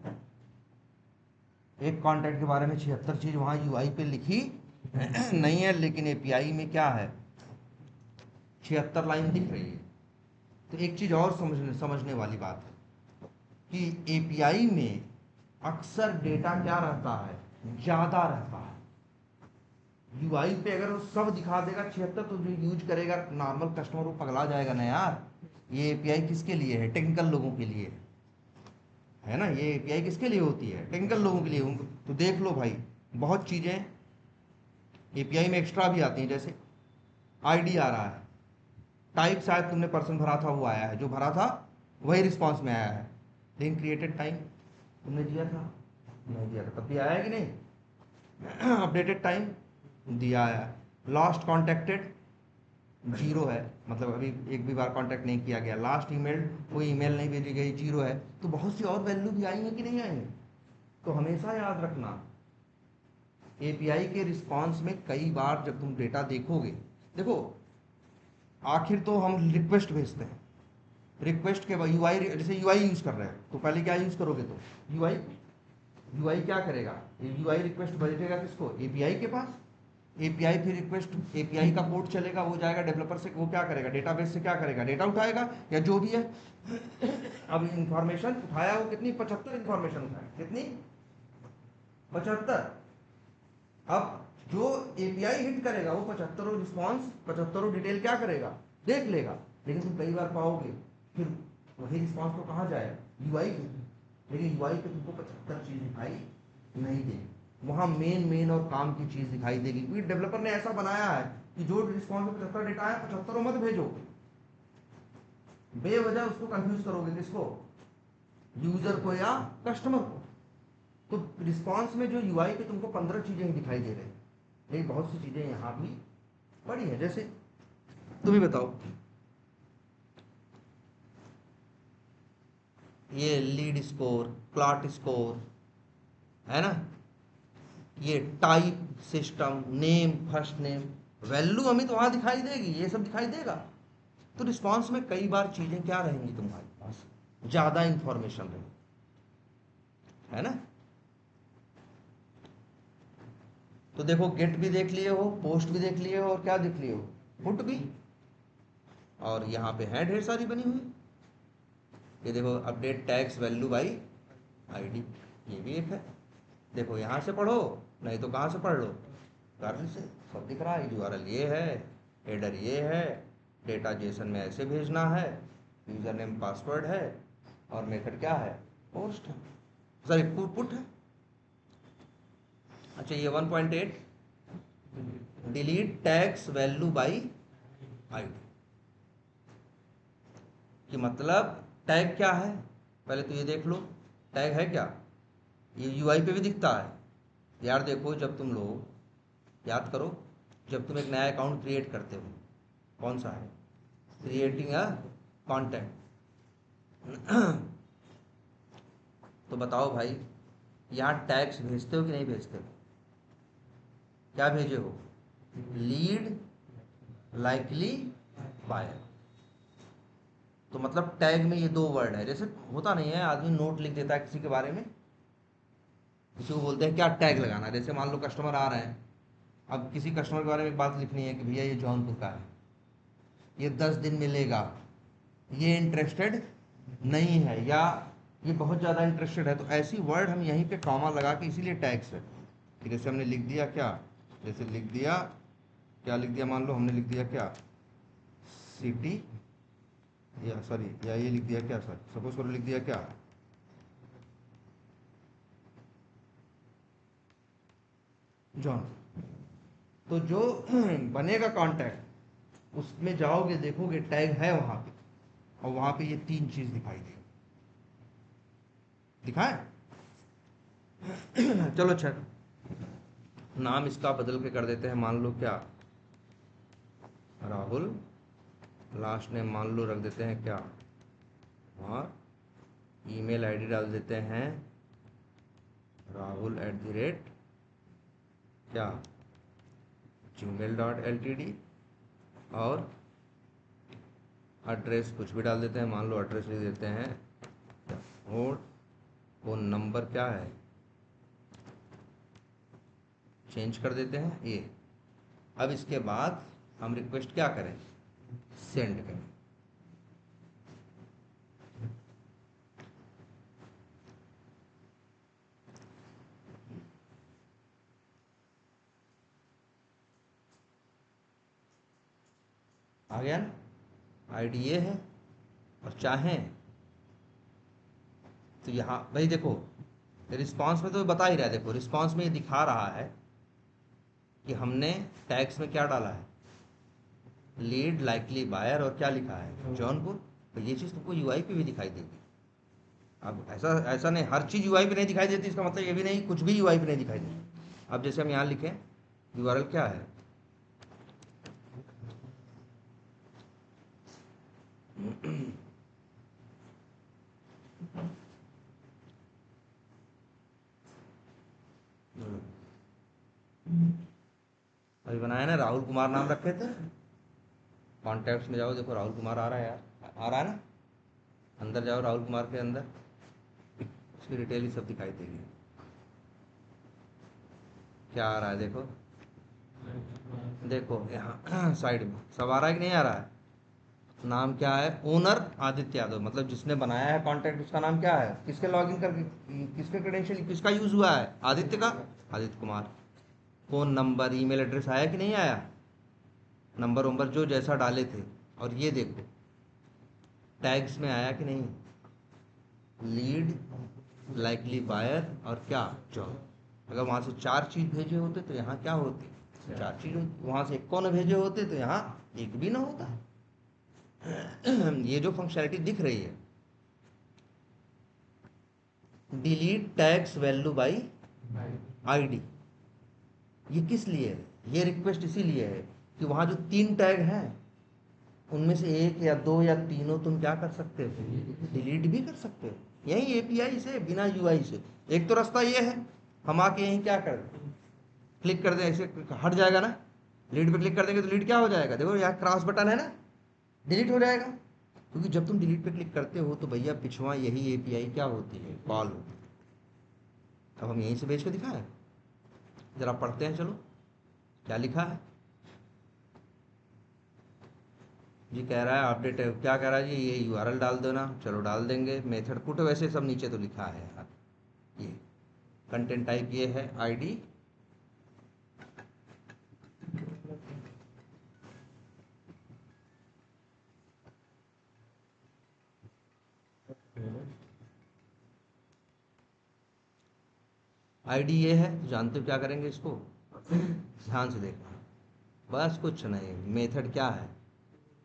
एक कॉन्टैक्ट के बारे में 76 चीज वहां यूआई पे लिखी नहीं है, लेकिन एपीआई में क्या है 76 लाइन दिख रही है। तो एक चीज और समझने वाली बात है कि एपीआई में अक्सर डेटा क्या रहता है, ज्यादा रहता है। यूआई पे अगर वो सब दिखा देगा 76 तो जो यूज करेगा नॉर्मल कस्टमर वो पगला जाएगा ना यार। ये एपीआई किसके लिए है, टेक्निकल लोगों के लिए है ना, ये एपीआई किसके लिए होती है, टेक्निकल लोगों के लिए। तो देख लो भाई, बहुत चीजें एपीआई में एक्स्ट्रा भी आती हैं, जैसे आईडी आ रहा है, टाइप शायद तुमने पर्सन भरा था वो आया है, जो भरा था वही रिस्पॉन्स में आया है, लेकिन क्रिएटेड टाइम तुमने दिया था नहीं दिया था, तब भी आया है कि नहीं। अपडेटेड टाइम दिया है, लास्ट कॉन्टेक्टेड 0 है, मतलब अभी एक भी बार कांटेक्ट नहीं किया गया। लास्ट ईमेल, कोई ईमेल नहीं भेजी गई, 0 है। तो बहुत सी और वैल्यू भी आई है कि नहीं आई है। तो हमेशा याद रखना, एपीआई के रिस्पॉन्स में कई बार जब तुम डेटा देखोगे, देखो आखिर तो हम रिक्वेस्ट भेजते हैं, रिक्वेस्ट के बाद यूआई, जैसे यूआई यूज कर रहे हैं तो पहले क्या यूज करोगे, तो यूआई क्या करेगा, यूआई रिक्वेस्ट भेजेगा किसको, एपीआई के पास। एपीआई फिर रिक्वेस्ट, एपीआई का कोड चलेगा, वो जाएगा डेवलपर से, वो क्या करेगा, डेटाबेस से क्या करेगा, डेटा उठाएगा या जो भी है। अब इंफॉर्मेशन उठाया वो कितनी, 75 इंफॉर्मेशन उठाया, कितनी, 75। अब जो एपीआई हिट करेगा वो 75 रिस्पॉन्स, 75 डिटेल क्या करेगा, देख लेगा। लेकिन तुम कई बार पाओगे फिर वही रिस्पॉन्स तो कहाँ जाएगा, यूआई पे। लेकिन यूआई पे तुमको 75 चीज दिखाई नहीं देगी, वहां मेन और काम की चीज दिखाई देगी। क्योंकि डेवलपर ने ऐसा बनाया है कि जो रिस्पॉन्स में 75 डेटा है 75 मत भेजो, बेवजह उसको कंफ्यूज करोगे, किसको, यूजर को या कस्टमर को। तो रिस्पॉन्स में जो यूआई पे तुमको 15 चीजें ही दिखाई दे रही है, लेकिन बहुत सी चीजें यहां भी पड़ी है। जैसे तुम ही बताओ, ये लीड स्कोर, क्लॉट स्कोर है ना, ये type system, name, first name, value हमें तो वहां दिखाई देगी, ये सब दिखाई देगा। तो रिस्पॉन्स में कई बार चीजें क्या रहेंगी तुम्हारे पास, ज्यादा इंफॉर्मेशन रहेगी, है ना। तो देखो गेट भी देख लिए हो, पोस्ट भी देख लिए हो, और क्या देख लिए हो, पुट भी। और यहाँ पे है ढेर सारी बनी हुई, ये देखो update tags value by ID, ये भी एक है। देखो यहाँ से पढ़ो, नहीं तो कहाँ से पढ़ लो, कार्ल से, सब दिख रहा है। यूआरएल ये है, हेडर ये है, डेटा जेसन में ऐसे भेजना है, यूजर नेम पासवर्ड है, और मेथड क्या है, पोस्ट है, सॉरी पुट है। अच्छा ये 1.8 delete tags value by ID, कि मतलब टैग क्या है, पहले तो ये देख लो टैग है क्या। ये यूआई पे भी दिखता है यार। देखो जब तुम लोग याद करो, जब तुम एक नया अकाउंट क्रिएट करते हो, कौन सा है, क्रिएटिंग अ कंटेंट। तो बताओ भाई, यहाँ टैग्स भेजते हो कि नहीं भेजते हो, क्या भेजे हो, लीड, लाइकली, बायर। तो मतलब टैग में ये 2 वर्ड है। जैसे होता नहीं है, आदमी नोट लिख देता है किसी के बारे में, किसी को बोलते हैं क्या टैग लगाना। जैसे मान लो कस्टमर आ रहे हैं, अब किसी कस्टमर के बारे में एक बात लिखनी है कि भैया ये जौनपुर का है, ये 10 दिन मिलेगा, ये इंटरेस्टेड नहीं है, या ये बहुत ज़्यादा इंटरेस्टेड है। तो ऐसी वर्ड हम यहीं पे कॉमा लगा के, इसीलिए टैग्स है कि जैसे हमने लिख दिया क्या, जैसे लिख दिया क्या, लिख दिया मान लो हमने लिख दिया क्या, सिटी, या सॉरी, या ये लिख दिया क्या, सर सपोज करो लिख दिया क्या, जॉन। तो जो बनेगा कॉन्टैक्ट, उसमें जाओगे देखोगे टैग है वहां पे, और वहां पे ये 3 चीज दिखाई देगी, दिखाए। चलो अच्छा, नाम इसका बदल के कर देते हैं, मान लो क्या, राहुल, लास्ट नेम मान लो रख देते हैं क्या, और ईमेल आईडी डाल देते हैं rahul@ क्या, gmail.ltd, और एड्रेस कुछ भी डाल देते हैं, मान लो एड्रेस लिख देते हैं, और फोन नंबर क्या है, चेंज कर देते हैं ये। अब इसके बाद हम रिक्वेस्ट क्या करें, सेंड करें। आ गया ना, आईडी ये है, और चाहें तो यहाँ भाई देखो रिस्पांस में तो बता ही रहा है, देखो रिस्पांस में ये दिखा रहा है कि हमने टैग्स में क्या डाला है, लीड, लाइकली, बायर, और क्या लिखा है, जौनपुर। तो ये चीज़ तुमको यूआई पे भी दिखाई देगी। अब ऐसा नहीं, हर चीज़ यूआई पे नहीं दिखाई देती, इसका मतलब ये भी नहीं कुछ भी यूआई पे नहीं दिखाई देती। अब जैसे हम यहाँ लिखें, यूआरएल क्या है, अभी बनाया ना, राहुल कुमार नाम रखे थे। कॉन्टैक्ट्स में जाओ, देखो राहुल कुमार आ रहा है यार, आ रहा है ना। अंदर जाओ राहुल कुमार के अंदर, उसकी डिटेल ही सब दिखाई देगी। क्या आ रहा है देखो, देखो यहाँ साइड में सब आ रहा है कि नहीं आ रहा है। नाम क्या है, ओनर आदित्य यादव, मतलब जिसने बनाया है कॉन्टैक्ट, उसका नाम क्या है, किसके लॉगिन करके, किसके क्रेडेंशियल, किसका यूज हुआ है, आदित्य का, Aditya Kumar. Phone number, email address आया कि नहीं आया, नंबर वंबर जो जैसा डाले थे। और ये देखो टैग्स में आया कि नहीं, लीड, लाइकली बायर और क्या जॉब। अगर वहां से 4 चीज भेजे होते तो यहाँ क्या होती, 4 चीज होती। वहां से 1 को न भेजे होते तो यहाँ 1 भी ना होता। ये जो फंक्शनैलिटी दिख रही है, delete tags value by ID, ये किस लिए है, ये रिक्वेस्ट इसीलिए है कि वहां जो 3 टैग हैं उनमें से 1 या 2 या तीनों तुम क्या कर सकते हो, डिलीट भी कर सकते हो यही एपीआई से, बिना यूआई से। एक तो रास्ता ये है, हम आके यहीं क्या कर दें, क्लिक कर दें, ऐसे हट जाएगा ना, लीड पे क्लिक कर देंगे तो लीड क्या हो जाएगा, देखो यहाँ क्रॉस बटन है ना, डिलीट हो जाएगा। क्योंकि जब तुम डिलीट पे क्लिक करते हो तो भैया पिछवा यही एपीआई क्या होती है, कॉल होती है। अब हम यहीं से भेज के दिखाएं, जरा पढ़ते हैं, चलो क्या लिखा है जी। कह रहा है अपडेट, क्या कह रहा है जी, ये यूआरएल डाल दो ना, चलो डाल देंगे। मेथड पुट वैसे सब नीचे तो लिखा है यार, ये कंटेंट टाइप ये है आईडी, आईडी ये है, तो जानते हो क्या करेंगे इसको, ध्यान से देखना, बस कुछ नहीं। मेथड क्या है,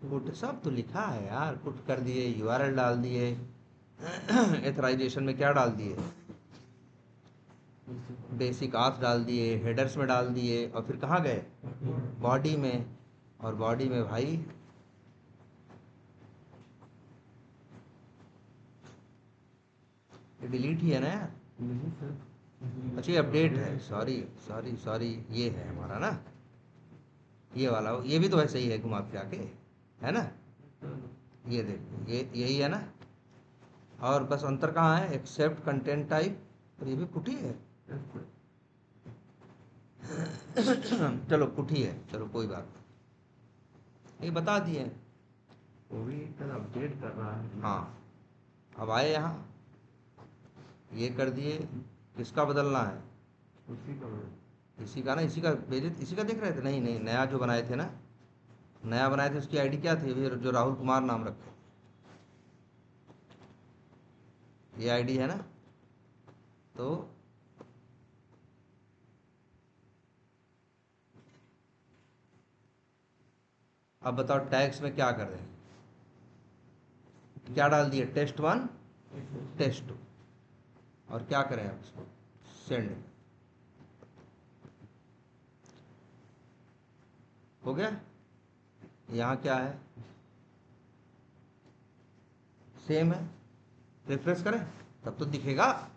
पुट, सब तो लिखा है यार, पुट कर दिए, यूआरएल डाल दिए, एथराइजेशन में क्या डाल दिए, बेसिक आथ डाल दिए, हेडर्स में डाल दिए, और फिर कहाँ गए, बॉडी में। और बॉडी में भाई ये डिलीट ही है ना यार, अच्छा ये अपडेट है, सॉरी सॉरी सॉरी, ये है हमारा ना, ये वाला, ये भी तो ऐसे ही है घुमा फिरा के, है ना। ये देखो ये यही है ना, और बस अंतर कहाँ है, एक्सेप्ट कंटेंट टाइप, और ये भी पुटी है। चलो पुटी है, चलो कोई बात नहीं, ये बता दिए, वो भी अपडेट कर रहा है। हाँ अब आए यहाँ, ये कर दिए, किसका बदलना है, उसी का, इसी का ना, इसी का भेजे, इसी का देख रहे थे, नहीं नहीं, नया जो बनाए थे ना, नया बनाए थे उसकी आईडी क्या थी, जो राहुल कुमार नाम रखे, ये आईडी है ना। तो अब बताओ टैग्स में क्या कर रहे हैं, क्या डाल दिए, टेस्ट 1 टेस्ट 2, और क्या करें अब इसको, सेंड, हो गया। यहाँ क्या है, सेम है, रिफ्रेश करें तब तो दिखेगा।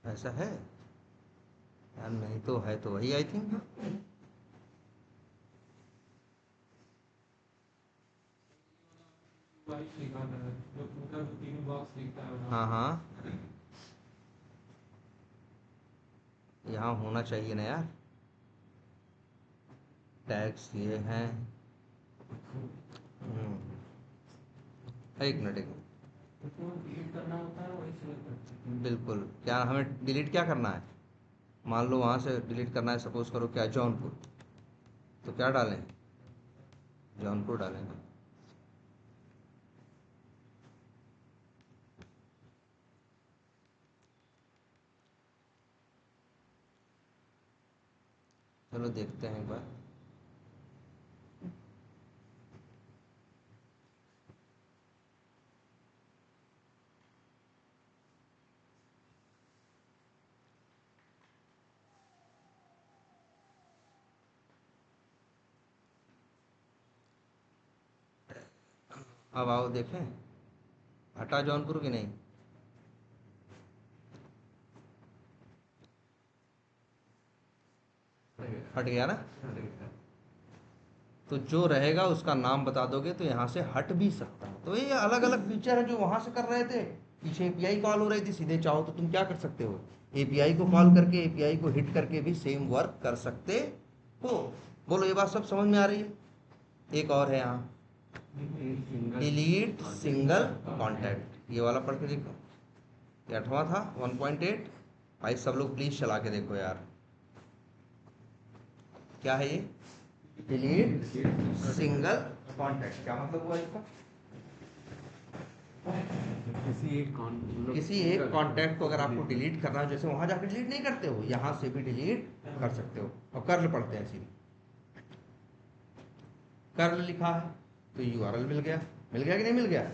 ऐसा है यार, नहीं तो है तो वही आई थिंक। वाइस लिखा था जो पूरा 3 बॉक्स लिखता है हाँ हाँ, यहाँ होना चाहिए ना यार, टैग्स ये हैं। एक मिनट, एक मिनट, उसको डिलीट करना होता है वही सिलेक्ट करते हैं। बिल्कुल, क्या हमें डिलीट क्या करना है, मान लो वहाँ से डिलीट करना है, सपोज करो क्या, जौनपुर, तो क्या डालें, जौनपुर डालेंगे। चलो देखते हैं एक बार, अब आओ देखें, हटा जौनपुर की नहीं, हट गया ना। तो जो रहेगा उसका नाम बता दोगे तो यहाँ से हट भी सकता है। तो ये अलग अलग फीचर है जो वहां से कर रहे थे, पीछे एपीआई कॉल हो रही थी, सीधे चाहो तो तुम क्या कर सकते हो, एपीआई को कॉल करके एपीआई को हिट करके भी सेम वर्क कर सकते हो। बोलो ये बात सब समझ में आ रही है। एक और है यहाँ, डिलीट सिंगल कॉन्टैक्ट, ये वाला पढ़ के देखो, ये 8वां था 1.8। भाई सब लोग प्लीज चला के देखो यार, क्या है ये, डिलीट सिंगल कॉन्टैक्ट, क्या मतलब हुआ इसका, किसी एक कॉन्टैक्ट को अगर आपको डिलीट करना है, जैसे वहां जाकर डिलीट नहीं करते हो, यहां से भी डिलीट कर सकते हो। और कर्ल पढ़ते हैं सीधे, कर्ल लिखा है तो यूआरएल मिल गया, मिल गया कि नहीं मिल गया।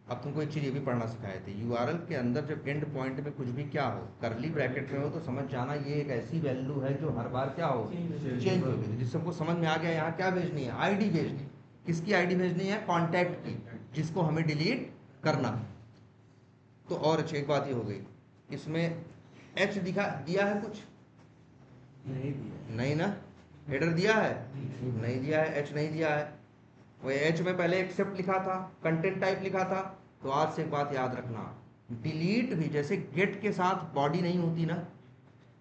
अब तुमको एक चीज ये भी पढ़ना सिखाए थे, यूआरएल के अंदर जब एंड पॉइंट में कुछ भी क्या हो, करली ब्रैकेट में हो, तो समझ जाना ये एक ऐसी वैल्यू है जो हर बार क्या हो, चेंज होगी। जिससे हमको समझ में आ गया यहाँ क्या भेजनी है, आईडी भेजनी है। किसकी आईडी भेजनी है, कॉन्टैक्ट की, जिसको हमें डिलीट करना है। तो और अच्छी एक बात ये हो गई, इसमें एच दिखा दिया है कुछ, नहीं ना, हेडर दिया है, नहीं दिया है, एच नहीं दिया है। वो एच में पहले एक्सेप्ट लिखा था, कंटेंट टाइप लिखा था। तो आज से एक बात याद रखना, डिलीट भी जैसे गेट के साथ बॉडी नहीं होती ना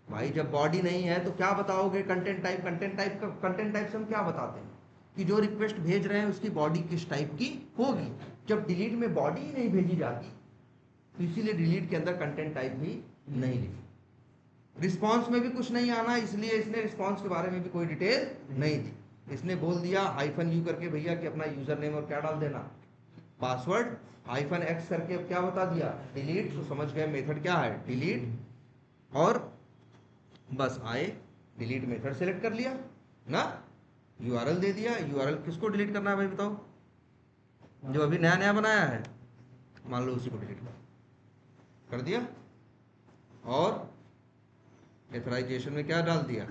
भाई, जब बॉडी नहीं है तो क्या बताओगे, कंटेंट टाइप। कंटेंट टाइप का, कंटेंट टाइप से हम क्या बताते हैं कि जो रिक्वेस्ट भेज रहे हैं उसकी बॉडी किस टाइप की होगी। जब डिलीट में बॉडी ही नहीं भेजी जाती तो इसीलिए डिलीट के अंदर कंटेंट टाइप भी नहीं लिखी। रिस्पॉन्स में भी कुछ नहीं आना, इसलिए इसने रिस्पॉन्स के बारे में भी कोई डिटेल नहीं थी। इसने बोल दिया -u करके भैया कि अपना यूजर नेम और क्या डाल देना, पासवर्ड, -x करके अब क्या बता दिया, डिलीट। तो समझ गए मेथड क्या है, डिलीट। और बस आए, डिलीट मेथड सेलेक्ट कर लिया ना, यूआरएल दे दिया। यूआरएल किसको डिलीट करना है भाई बताओ, जो अभी नया नया बनाया है, मान लो उसी को डिलीट कर दिया। और एथराइजेशन में क्या डाल दिया,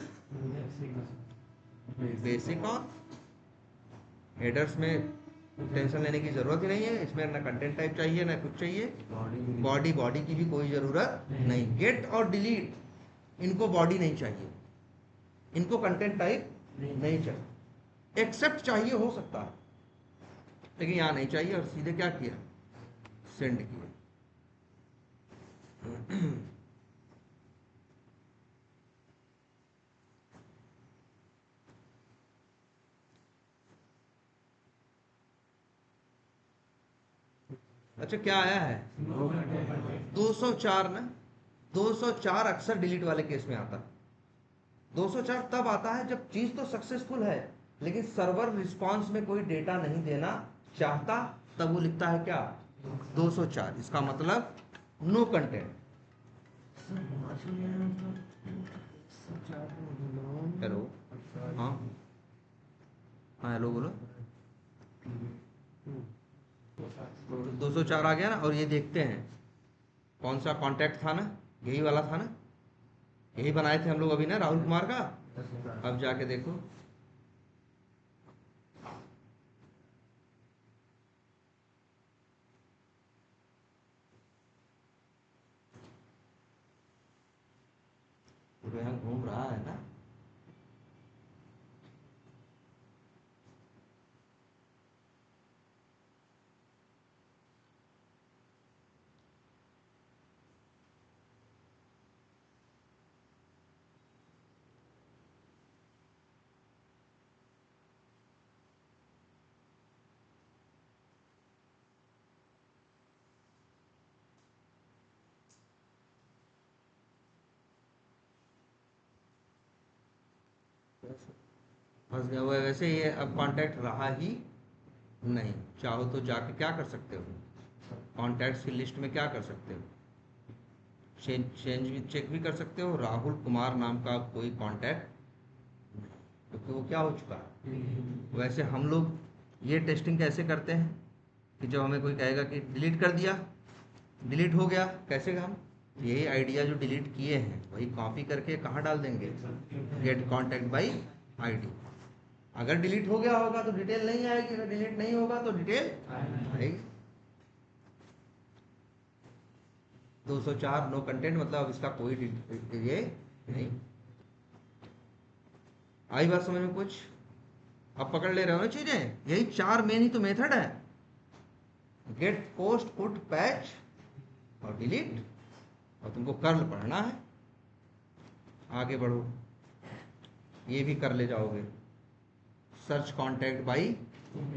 बेसिक ऑन। हेडर्स में टेंशन लेने की जरूरत ही नहीं है, इसमें ना कंटेंट टाइप चाहिए ना कुछ चाहिए, बॉडी की भी कोई जरूरत नहीं। गेट और डिलीट इनको बॉडी नहीं चाहिए, इनको कंटेंट टाइप नहीं चाहिए। एक्सेप्ट चाहिए हो सकता है, लेकिन यहां नहीं चाहिए। और सीधे क्या किया, सेंड किया। अच्छा क्या आया है, 204 ना। 204 अक्सर डिलीट वाले केस में आता है। 204 तब आता है जब चीज तो सक्सेसफुल है लेकिन सर्वर रिस्पांस में कोई डेटा नहीं देना चाहता, तब वो लिखता है क्या, 204। इसका मतलब नो कंटेंट। हेलो, हाँ हाँ हेलो बोलो। 204 आ गया ना। और ये देखते हैं कौन सा कॉन्टैक्ट था ना, यही वाला था ना, यही बनाए थे हम लोग अभी ना, राहुल कुमार का। अब जाके देखो, तो यहाँ घूम रहा है ना। फंस गया हुआ है। वैसे ये अब कांटेक्ट रहा ही नहीं। चाहो तो जाके क्या कर सकते हो, कॉन्टैक्ट्स की लिस्ट में क्या कर सकते हो, चेंज भी चेक भी कर सकते हो। राहुल कुमार नाम का कोई कांटेक्ट, क्योंकि वो क्या हो चुका है। वैसे हम लोग ये टेस्टिंग कैसे करते हैं कि जब हमें कोई कहेगा कि डिलीट कर दिया, डिलीट हो गया, कैसे हम यही आइडिया जो डिलीट किए हैं वही कॉपी करके कहाँ डाल देंगे, गेट कॉन्टैक्ट बाई आईडी। अगर डिलीट हो गया होगा तो डिटेल नहीं आएगी, अगर डिलीट नहीं होगा तो डिटेल आएगी। 204 नो कंटेंट मतलब अब इसका कोई ये नहीं। आई बात समझ में कुछ? अब पकड़ ले रहे हो ना चीजें, यही 4 मेन ही तो मेथड है, गेट, पोस्ट, पुट, पैच और डिलीट। और तुमको कर्ल पढ़ना है, आगे बढ़ो, ये भी कर ले जाओगे। सर्च कॉन्टैक्ट बाई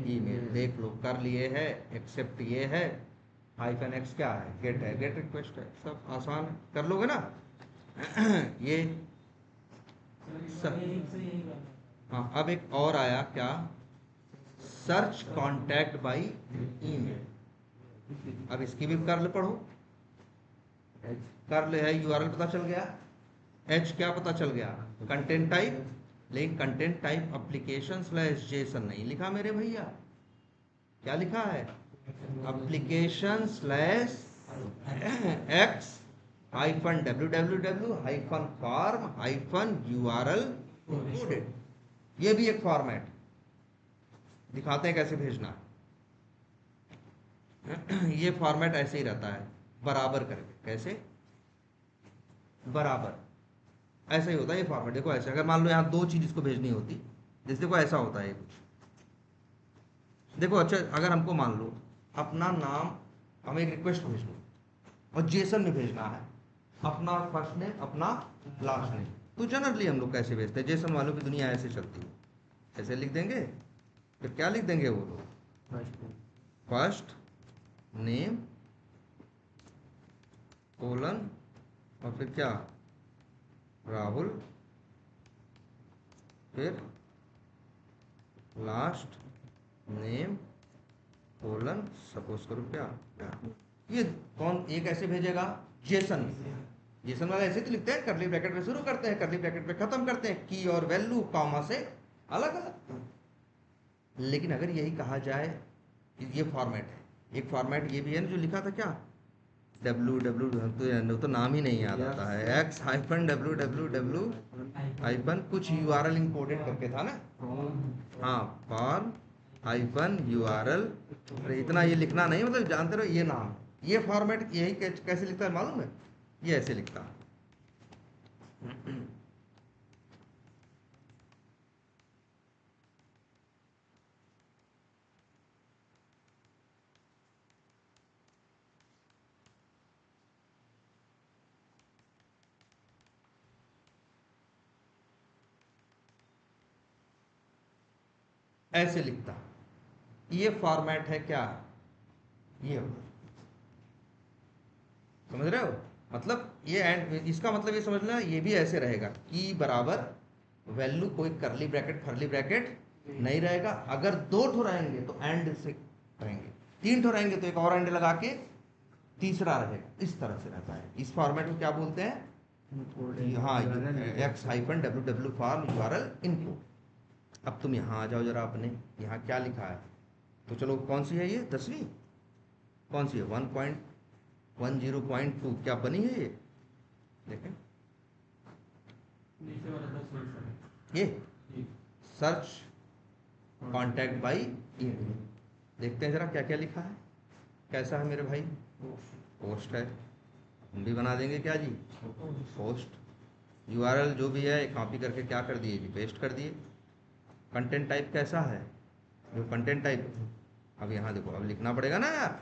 ईमेल, देख लो कर लिए है, एक्सेप्ट ये है, हाइफन एक्स क्या है, गेट है, गेट रिक्वेस्ट है, सब आसान है, कर लोगे ना। ये हाँ, अब एक और आया क्या, सर्च कॉन्टैक्ट बाई ईमेल। अब इसकी भी कर्ल पढ़ो। कर्ल है यूआरएल पता चल गया, एच क्या पता चल गया, कंटेंट टाइप, लेकिन content type application slash Jason नहीं लिखा मेरे भैया, क्या लिखा है, application slash x hyphen www hyphen form hyphen URL included. ये भी एक फॉर्मेट, दिखाते हैं कैसे भेजना है। ये फॉर्मेट ऐसे ही रहता है, बराबर करके, कैसे बराबर, ऐसा ही होता है ये फॉर्मेट। देखो ऐसे, अगर मान लो यहाँ 2 चीज इसको भेजनी होती, जैसे देखो ऐसा होता है कुछ, देखो अच्छा, अगर हमको मान लो अपना नाम, हमें एक रिक्वेस्ट भेजनी और जेसन में भेजना है, अपना फर्स्ट नेम अपना लास्ट नेम, तो जनरली हम लोग कैसे भेजते हैं, जेसन वालों की दुनिया ऐसे चलती है, ऐसे लिख देंगे, फिर क्या लिख देंगे वो लोग, फर्स्ट नेम कोलन और फिर क्या, राहुल, फिर लास्ट नेम कोलन सपोज करो क्या, ये कौन, ये कैसे भेजेगा, जेसन। जेसन वाला ऐसे तो लिखते हैं, करली ब्रैकेट में शुरू करते हैं, करली ब्रैकेट में खत्म करते हैं, की और वैल्यू कॉमा से अलग अलग। लेकिन अगर यही कहा जाए, ये फॉर्मेट है, एक फॉर्मेट ये भी है ना जो लिखा था क्या, www, तो नाम ही नहीं याद आता है, x हाइफन www हाइफन कुछ यूआरएल इंपोर्टेड करके था ना, हाँ, फॉर्म हाइफन यूआरएल, अरे इतना ये लिखना नहीं, मतलब जानते रहो ये नाम, ये फॉर्मेट यही कैसे लिखता है मालूम है, ये ऐसे लिखता है। ऐसे लिखता, ये फॉर्मेट है क्या, ये समझ रहे हो, मतलब ये एंड, इसका मतलब ये समझ लेना, ये भी ऐसे रहेगा, की बराबर वैल्यू, कोई करली ब्रैकेट खरली ब्रैकेट नहीं रहेगा, अगर 2 ठो रहेंगे तो एंड से रहेंगे, 3 ठो रहेंगे तो एक और एंड लगा के तीसरा रहेगा, इस तरह से रहता है। इस फॉर्मेट को क्या बोलते हैं, हाँ, x hyphen www form URL input. अब तुम यहाँ आ जाओ जरा, अपने यहाँ क्या लिखा है, तो चलो कौन सी है ये, 10वीं, कौन सी है, 1.10.2, क्या बनी है ये, देखें नीचे वाला 10 वर्ष ये सर्च कॉन्टैक्ट बाई ईमेल, देखते हैं जरा क्या क्या लिखा है, कैसा है मेरे भाई, पोस्ट है, हम भी बना देंगे क्या जी, पोस्ट, यूआरएल जो भी है कॉपी करके क्या कर दिए जी, पेस्ट कर दिए। कंटेंट टाइप कैसा है, जो कंटेंट टाइप, अब यहाँ देखो, अब लिखना पड़ेगा ना यार,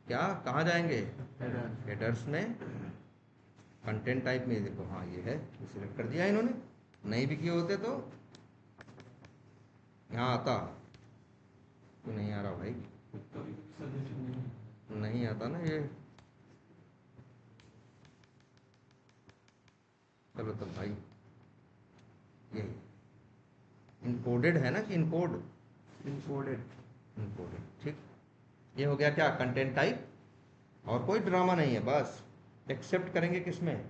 क्या कहाँ जाएंगे, हेडर्स में, कंटेंट टाइप में देखो, हाँ ये है, सिलेक्ट कर दिया इन्होंने, नहीं भी किए होते तो यहाँ आता, तो नहीं आ रहा भाई, नहीं आता ना ये, चलो तब भाई, यही इनकोडेड है ना कि इनकोड, इनकोडेड, ठीक, ये हो गया क्या, कंटेंट टाइप, और कोई ड्रामा नहीं है, बस एक्सेप्ट करेंगे किसमें,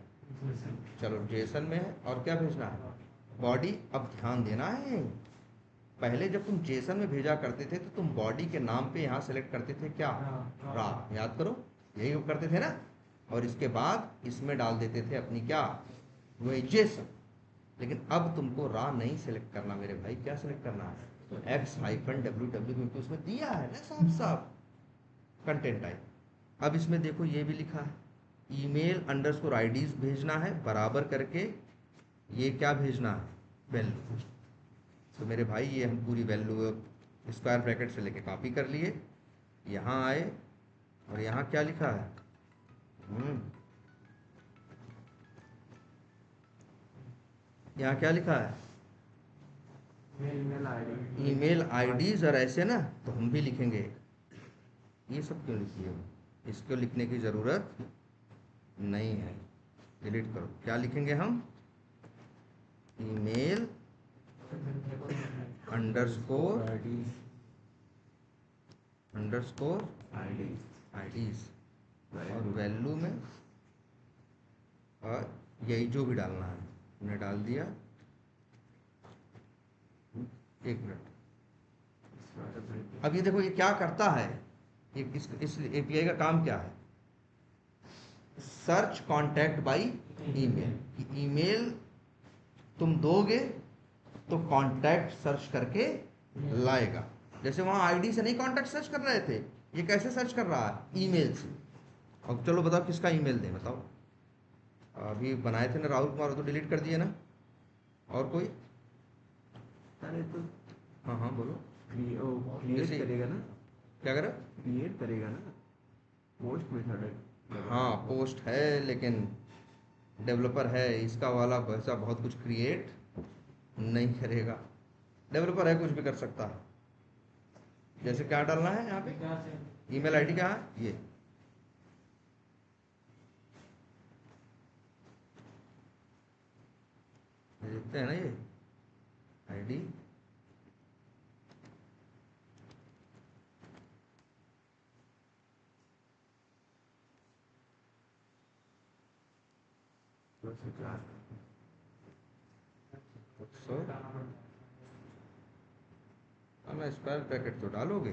चलो जेसन में है, और क्या भेजना है, बॉडी। अब ध्यान देना है, पहले जब तुम जेसन में भेजा करते थे तो तुम बॉडी के नाम पे यहाँ सेलेक्ट करते थे क्या, रा, याद करो, यही करते थे ना, और इसके बाद इसमें डाल देते थे अपनी क्या, वही जेसन, लेकिन अब तुमको रा नहीं सेलेक्ट करना मेरे भाई, क्या सेलेक्ट करना है, x-ww, क्योंकि उसमें दिया है ना साफ साफ कंटेंट टाइप। अब इसमें देखो ये भी लिखा है ईमेल अंडरस्कोर आईडीज भेजना है बराबर करके, ये क्या भेजना है, वैल्यू। तो मेरे भाई ये हम पूरी वैल्यू स्क्वायर ब्रैकेट से लेके कॉपी कर लिए, यहाँ आए और यहाँ क्या लिखा है, यहाँ क्या लिखा है, ईमेल आईडीज, और ऐसे ना तो हम भी लिखेंगे। ये सब क्यों लिखिए, इसको लिखने की ज़रूरत नहीं है, डिलीट करो। क्या लिखेंगे हम, ईमेल अंडरस्कोर आईडीज और वैल्यू में, और यही जो भी डालना है हमने डाल दिया। एक मिनट, अब ये देखो ये क्या करता है, ये इस एपीआई का काम क्या है, search contact by email. Email तुम दोगे तो कांटेक्ट सर्च करके लाएगा। जैसे वहां आईडी से नहीं कांटेक्ट सर्च कर रहे थे, ये कैसे सर्च कर रहा है, ईमेल से। अब चलो बताओ किसका ईमेल दें, बताओ। अभी बनाए थे ना राहुल कुमार, तो डिलीट कर दिए ना, और कोई। अरे तो हाँ हाँ बोलो। क्रिएट करेगा ना, क्या करे, क्रिएट करेगा ना, पोस्ट मेथड है। हाँ पोस्ट है, लेकिन डेवलपर है, इसका वाला वैसा बहुत कुछ क्रिएट नहीं करेगा। डेवलपर है, कुछ भी कर सकता है। जैसे क्या डालना है यहाँ पे, ईमेल आईडी क्या है, ये देखते हैं ना, ये आईडी मैं स्क्वायर ब्रैकेट तो डालोगे,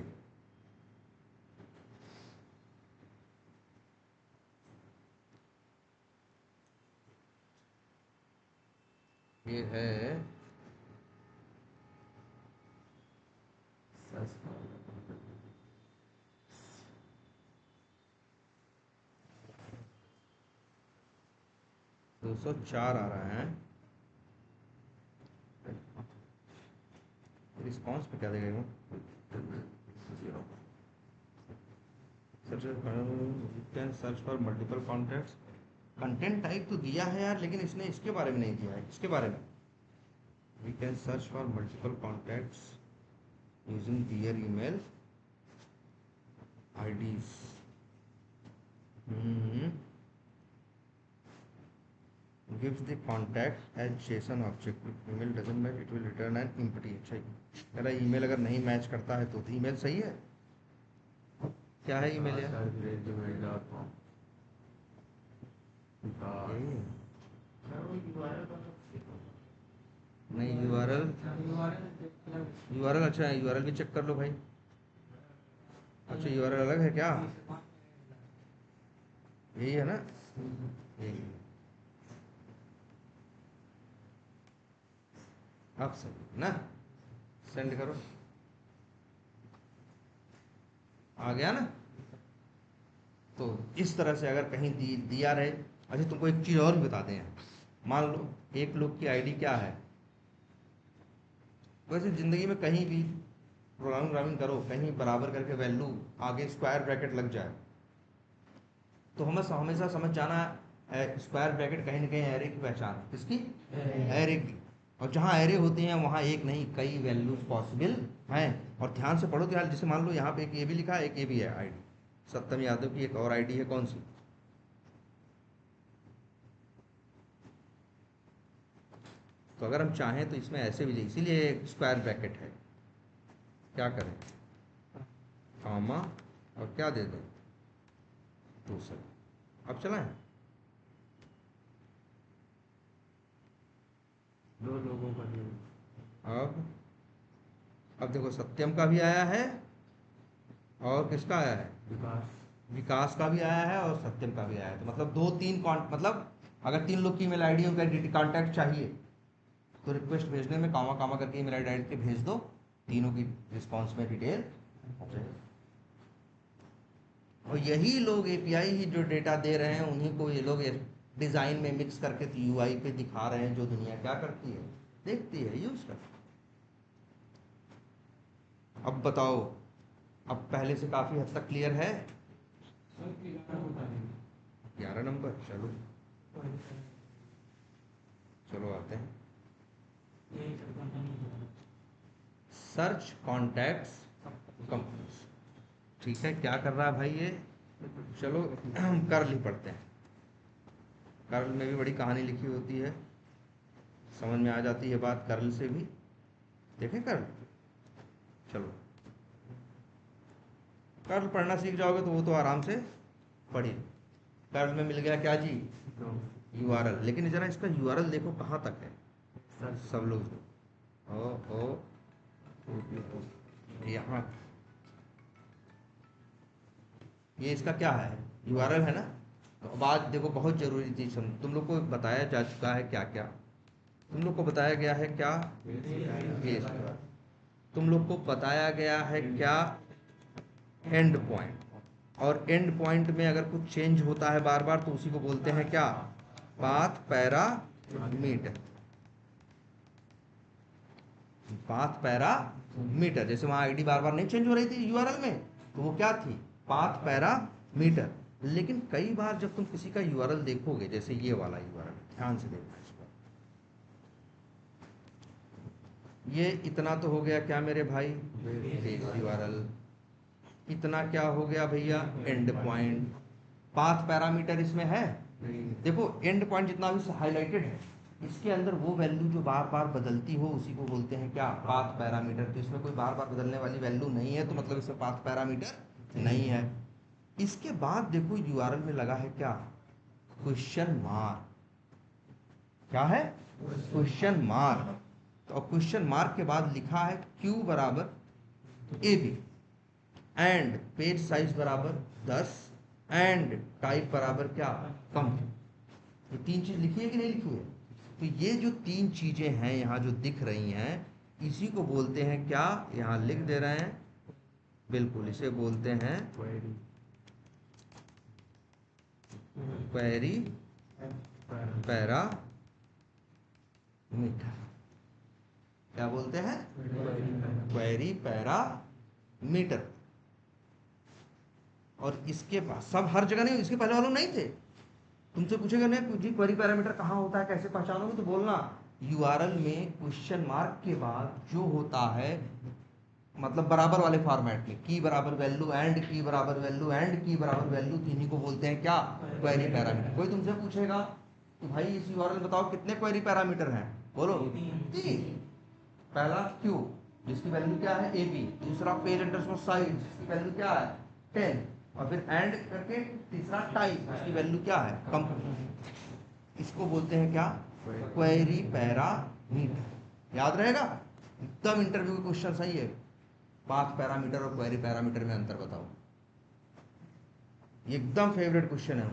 ये है 204 आ रहा है। रिस्पॉन्स पे क्या देगा वो, can search for multiple contacts. Content type तो दिया है यार, लेकिन इसने इसके बारे में नहीं दिया है, इसके बारे में। We can search for multiple contacts using their email IDs. gives the contact as JSON object. If email doesn't match, it will return an empty। अच्छा, मेरा ईमेल अगर नहीं मैच करता है तो ईमेल सही है, क्या है ईमेल यार, नहीं यूआरएल अच्छा है, यूआरएल भी चेक कर लो भाई। अच्छा यूआरएल अलग है क्या, यही है ना, यही है। अब सही ना, सेंड करो, आ गया ना। तो इस तरह से अगर कहीं दिया रहे। अच्छा तुमको एक चीज़ और भी बताते हैं, मान लो एक लोग की आईडी क्या है, वैसे ज़िंदगी में कहीं भी प्रोग्रामिंग करो, कहीं बराबर करके वैल्यू आगे स्क्वायर ब्रैकेट लग जाए, तो हमें हमेशा समझ जाना स्क्वायर ब्रैकेट कहीं ना कहीं एरे की पहचान, किसकी, एरे की। और जहाँ एरे होते हैं वहाँ एक नहीं कई वैल्यूज पॉसिबल हैं। और ध्यान से पढ़ो तो यार, जैसे मान लो यहाँ पे एक ये भी लिखा है, एक ये भी है आईडी, सत्यम यादव की एक और आईडी है, कौन सी, तो अगर हम चाहें तो इसमें ऐसे भी, इसीलिए स्क्वायर ब्रैकेट है। क्या करें, कॉमा और क्या दे दें, दूसरा। अब चलाएं, दो लोगों का अब देखो सत्यम का भी आया है और किसका आया है, विकास का भी आया है और सत्यम का भी आया है। तो मतलब दो तीन मतलब अगर तीन लोग की ईमेल आईडी उनका कांटेक्ट चाहिए तो रिक्वेस्ट भेजने में कामा कामा करके ईमेल आईडी डाल के भेज दो, तीनों की रिस्पॉन्स में डिटेल हो जाएगी। और यही लोग एपीआई ही जो डेटा दे रहे हैं उन्हीं को ये लोग डिज़ाइन में मिक्स करके यूआई पे दिखा रहे हैं, जो दुनिया क्या करती है, देखती है, यूज करती है। अब बताओ, अब पहले से काफ़ी हद तक क्लियर है। सर 11 बता देंगे। 11 नंबर, चलो चलो आते हैं। यही करता हूँ। सर्च कॉन्टैक्ट्स कंपनीज, ठीक है। क्या कर रहा है भाई ये, चलो कर्ल ही पढ़ते हैं। कर्ल में भी बड़ी कहानी लिखी होती है, समझ में आ जाती है बात कर्ल से भी। देखें कर्ल, चलो कर्ल पढ़ना सीख जाओगे तो वो तो आराम से पढ़िए। कर्ल में मिल गया क्या जी, यूआरएल। लेकिन जरा इसका यूआरएल देखो कहाँ तक है, सब लोग ओ यहाँ, ये इसका क्या है, यूआरएल है ना। तो अब आज देखो बहुत जरूरी चीज तुम लोग को बताया जा चुका है, क्या क्या तुम लोग को बताया गया है, क्या केस, तुम लोग को बताया गया है क्या, एंड पॉइंट। और एंड पॉइंट में अगर कुछ चेंज होता है बार बार तो उसी को बोलते हैं क्या, पाथ पैरामीटर। पाथ पैरामीटर, जैसे वहां आईडी बार बार नहीं चेंज हो रही थी यूआरएल में, तो वो क्या थी, पाथ पैरामीटर। लेकिन कई बार जब तुम किसी का यूआरएल देखोगे, जैसे ये वाला यूआरएल, ध्यान से देखना इसको, ये इतना तो हो गया क्या मेरे भाई, यूआरएल। इतना क्या हो गया भैया, एंड पॉइंट। पाथ पैरामीटर इसमें है, देखो एंड पॉइंट जितना भी हाईलाइटेड है, इसके अंदर वो वैल्यू जो बार बार बदलती हो उसी को बोलते हैं क्या, पाथ पैरामीटर। तो इसमें कोई बार बार बदलने वाली वैल्यू नहीं है, तो मतलब इसमें पाथ पैरामीटर नहीं है। इसके बाद देखो यूआरएल में लगा है क्या, क्वेश्चन मार्क। क्या है, क्वेश्चन मार्क। तो क्वेश्चन मार्क के बाद लिखा है क्यू बराबर A B, and page size बराबर 10, एंड टाइप बराबर क्या, कम। ये तीन चीज लिखी है कि नहीं लिखी है। तो ये जो तीन चीजें हैं यहाँ जो दिख रही हैं, इसी को बोलते हैं क्या, यहाँ लिख दे रहे हैं, बिल्कुल इसे बोलते हैं क्वेरी पैरामीटर। क्या बोलते हैं, क्वेरी पैरामीटर। और इसके बाद सब हर जगह नहीं, इसके पहले वालों नहीं थे। तुमसे पूछेगा नहीं जी क्वेरी पैरामीटर कहाँ होता है, कैसे पहचानोगे, तो बोलना यूआरएल में क्वेश्चन मार्क के बाद जो होता है, मतलब बराबर वाले फॉर्मेट में, की बराबर वैल्यू एंड की बराबर वैल्यू एंड की बराबर वैल्यू, इन्हीं को बोलते हैं क्या, क्वेरी पैरामीटर। कोई तुमसे पूछेगा तो भाई इस यूआरएल बताओ कितने क्वेरी पैरामीटर हैं, बोलो 3। पहला क्यू जिसकी वैल्यू क्या है ए बी, दूसरा पेज अंडरस्कोर साइज जिसकी वैल्यू क्या है 10, और फिर एंड करके तीसरा टाइप उसकी वैल्यू क्या है, कम। इसको बोलते हैं क्या, क्वेरी पैरामीटर। याद रहेगा, एकदम इंटरव्यू का क्वेश्चन सही है। पाथ पैरामीटर और क्वेरी पैरामीटर में अंतर बताओ, ये एकदम फेवरेट क्वेश्चन है।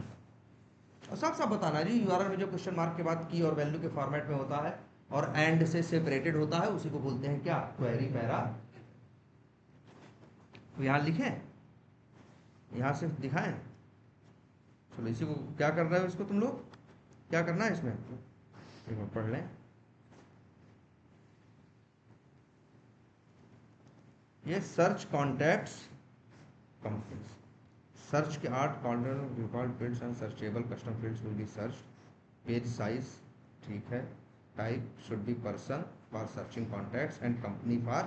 और सब सब बताना जी, यूआरएल में जो क्वेश्चन मार्क के बाद की और वैल्यू के फॉर्मेट में होता है और एंड से सेपरेटेड होता है, उसी को बोलते हैं क्या, क्वेरी पैरा। तो यहां लिखें, यहां से दिखाएं, चलो इसी को क्या कर रहे हो, इसको तुम लोग क्या करना है इसमें, एक बार पढ़ लें। ये सर्च कॉन्टैक्ट्स कंपनीज, सर्च के 8 corner default fields and searchable custom fields will be search. Page size, ठीक है। Type should be person for searching contacts and company for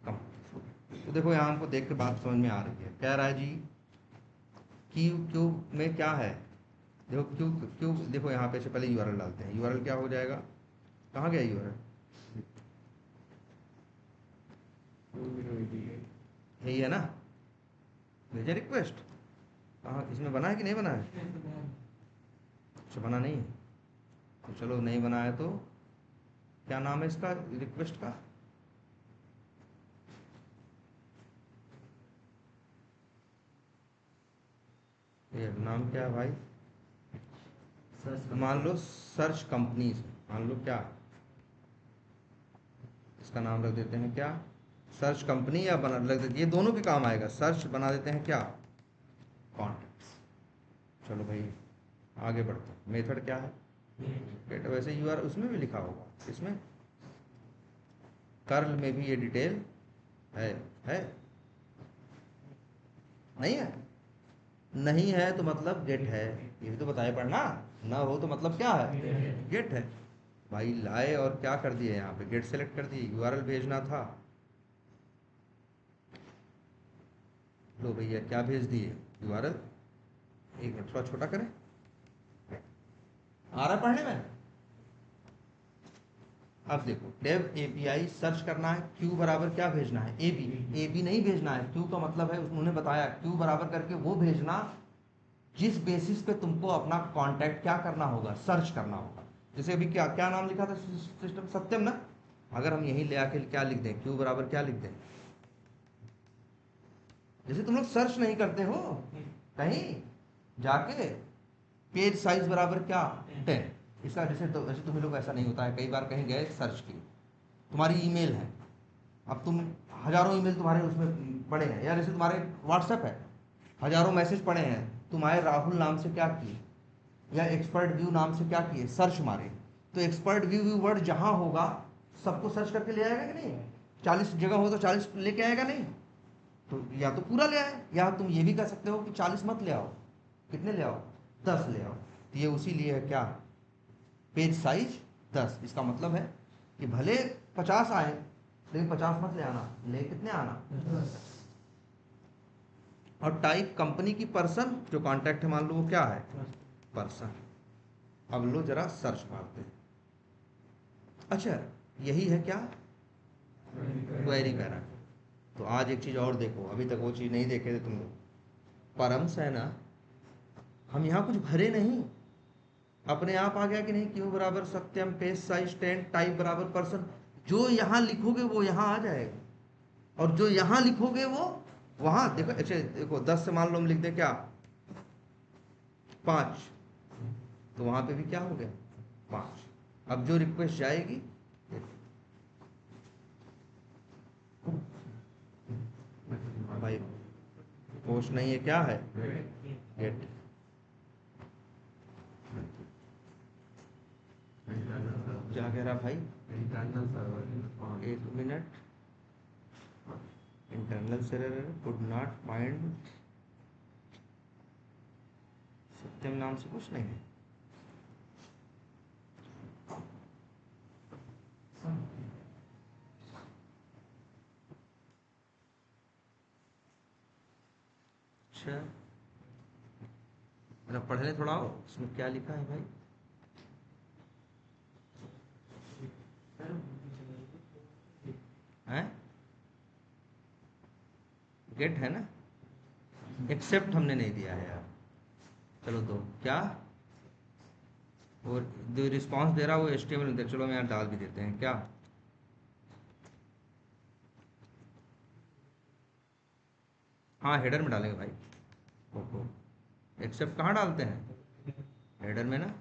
company. तो देखो यहाँ हमको देख के बात समझ में आ रही है। कह रहा है जी क्यू क्यू में क्या है, देखो क्यू क्यू, देखो यहाँ पे से पहले यूआरएल डालते हैं। यूआरएल क्या हो जाएगा, कहाँ गया यूआरएल, यही है ना, भेजे रिक्वेस्ट। कहाँ, इसमें बना है कि नहीं बना है, अच्छा बना नहीं है, तो चलो नहीं बना है तो क्या नाम है इसका रिक्वेस्ट का, ये नाम क्या है भाई, मान लो सर्च कंपनीज, मान लो क्या इसका नाम रख देते हैं क्या, सर्च कंपनी, या बना लग देते, ये दोनों के काम आएगा। सर्च बना देते हैं क्या, कॉन्टैक्ट्स। चलो भाई आगे बढ़ते हैं। मेथड क्या है, गेट। वैसे यूआर उसमें भी लिखा होगा, इसमें कर्ल में भी ये डिटेल है नहीं है? नहीं है तो मतलब गेट है, ये भी तो बताए पढ़ना। ना हो तो मतलब क्या है, गेट है। भाई लाए और क्या कर दिए, यहाँ पे गेट सेलेक्ट कर दिए, यूआरएल भेजना था, लो भैया क्या भेज दिए, यूआरएल। एक मिनट थोड़ा छोटा करें, आ रहा है पढ़ने में। अब देखो डेव एपीआई सर्च करना है, क्यू बराबर क्या भेजना है, ए बी नहीं भेजना है। क्यू का मतलब है, उन्होंने बताया क्यू बराबर करके वो भेजना जिस बेसिस पे तुमको अपना कांटेक्ट क्या करना होगा, सर्च करना होगा। जैसे अभी क्या क्या नाम लिखा था सिस्टम, सत्यम ना। अगर हम यहीं ले आके क्या लिख दें, क्यू बराबर क्या लिख दें, जैसे तुम लोग सर्च नहीं करते हो कहीं जाके, पेज साइज बराबर क्या 10। इसका जैसे तो वैसे तुम्हें लोग ऐसा नहीं होता है, कई बार कहीं गए सर्च किए, तुम्हारी ईमेल है, अब तुम हजारों ईमेल तुम्हारे उसमें पड़े हैं, या जैसे तुम्हारे व्हाट्सएप है, हजारों मैसेज पड़े हैं, तुम आए राहुल नाम से क्या किए, या एक्सपर्ट व्यू नाम से क्या किए, सर्च मारे, तो एक्सपर्ट व्यू वर्ड जहां होगा सबको सर्च करके ले आएगा कि नहीं? 40 जगह हो तो 40 लेके आएगा नहीं? तो या तो पूरा ले आए, या तुम ये भी कह सकते हो कि 40 मत ले आओ, कितने ले आओ, 10 ले आओ। तो ये उसी लिए है क्या, पेज साइज 10। इसका मतलब है कि भले 50 आए लेकिन 50 मत ले आना, ले कितने आना, 10। और टाइप कंपनी की पर्सन, जो कांटेक्ट है मान लो वो क्या है, पर्सन। अब लो जरा सर्च मारते हैं। अच्छा यही है क्या, क्वेरी पैरा। तो आज एक चीज और देखो, अभी तक वो चीज नहीं देखे थे तुम लोग, परम्स है ना, हम यहाँ कुछ भरे नहीं, अपने आप आ गया कि नहीं, क्यू बराबर सत्यम, पेज साइज 10, टाइप बराबर पर्सन। जो यहाँ लिखोगे वो यहाँ आ जाएगा, और जो यहाँ लिखोगे वो वहां। देखो अच्छा देखो 10 से मान लो हम लिख दें क्या 5, तो वहां पे भी क्या हो गया 5। अब जो रिक्वेस्ट जाएगी, भाई पोस्ट नहीं है, क्या है, गेट। क्या कह रहा भाई, इंटरनल सर्वर, एक minute, internal server could not find, Satyam नाम से कुछ नहीं है। अच्छा मेरा पढ़ने थोड़ा आओ, इसमें क्या लिखा है भाई, हैं गेट है ना, एक्सेप्ट हमने नहीं दिया है यार। चलो दो क्या, और जो रिस्पांस दे रहा है वो HTML में दे, चलो मैं यहाँ डाल भी देते हैं क्या, हाँ हेडर में डालेंगे भाई। ओहो एक्सेप्ट कहाँ डालते हैं, हेडर में ना।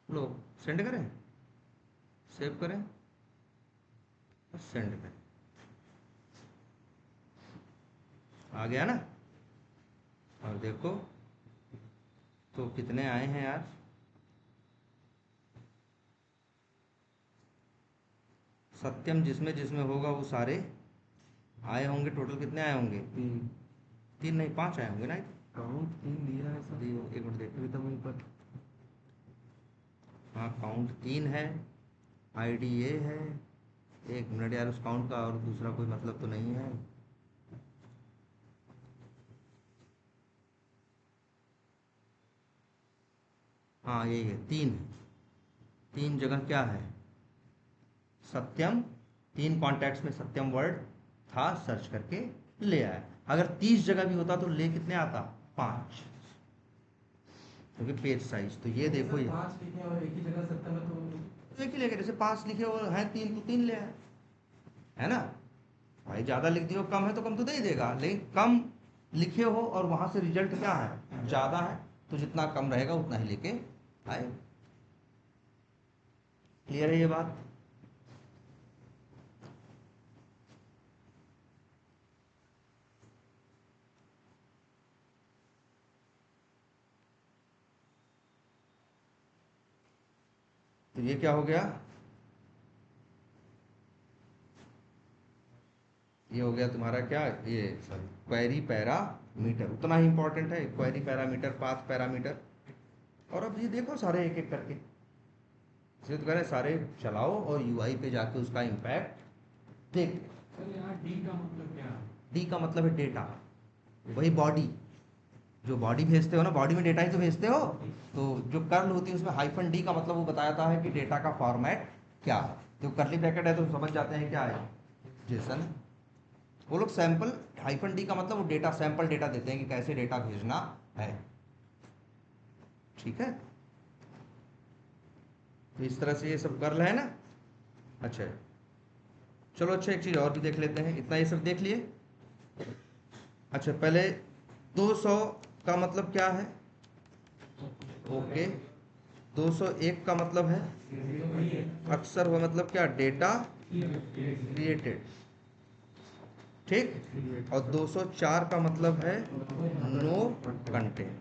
लो सेंड करें, सेव करें और सेंड करें, आ गया ना। और देखो तो कितने आए हैं यार, सत्यम जिसमें जिसमें होगा वो सारे आए होंगे। टोटल कितने आए होंगे, 3 नहीं 5 आए होंगे ना। काउंट 3 दिया है सर, एक मिनट देखो, अभी तो वहीं पर हाँ काउंट 3 है, ID ये है। एक मिनट यार, उस काउंट का और दूसरा कोई मतलब तो नहीं है। हाँ यही है, 3 जगह क्या है, सत्यम, 3 कॉन्टैक्ट्स में सत्यम वर्ड था, सर्च करके ले आया। अगर 30 जगह भी होता तो ले कितने आता, 5, क्योंकि पेज साइज। तो ये देखो, ये 5 लिखे और एक ही जगह सत्यम है, तो एक ही लेके, जैसे 5 लिखे और हैं 3 तो 3 ले आए, है ना। भाई ज़्यादा लिख दियो, कम है तो कम तो दे ही देगा, लेकिन कम लिखे हो और वहां से रिजल्ट क्या है, ज़्यादा है, तो जितना कम रहेगा उतना ही लेके आए। क्लियर है ये बात? तो ये क्या हो गया, ये हो गया तुम्हारा क्या, ये सॉरी क्वेरी पैरामीटर, उतना ही इंपॉर्टेंट है क्वेरी पैरामीटर, पाथ पैरामीटर। और अब ये देखो सारे एक एक करके, इसलिए तो कह रहे हैं सारे चलाओ और यूआई पे जाके उसका इम्पैक्ट देख। सर यहाँ डी का मतलब क्या है? डी का मतलब है डेटा, वही बॉडी, जो बॉडी भेजते हो ना, बॉडी में डेटा ही तो भेजते हो, तो जो कर्ल होती है उसमें हाइफन डी का मतलब वो बताता है कि डेटा का फॉर्मेट क्या है। जो करली ब्रैकेट है तो समझ जाते हैं क्या है, जेसन। वो लोग सैंपल, हाइफन डी का मतलब वो डेटा, सैंपल डेटा देते हैं कि कैसे डेटा भेजना है। ठीक है, तो इस तरह से ये सब कर्ल है ना। अच्छा चलो, अच्छा एक चीज़ और भी देख लेते हैं, इतना ये सब देख लिए। अच्छा पहले 200 का मतलब क्या है, ओके। 201 का मतलब है अक्सर, वो मतलब क्या, डेटा क्रिएटेड, ठीक। और 204 का मतलब है नो कंटेंट।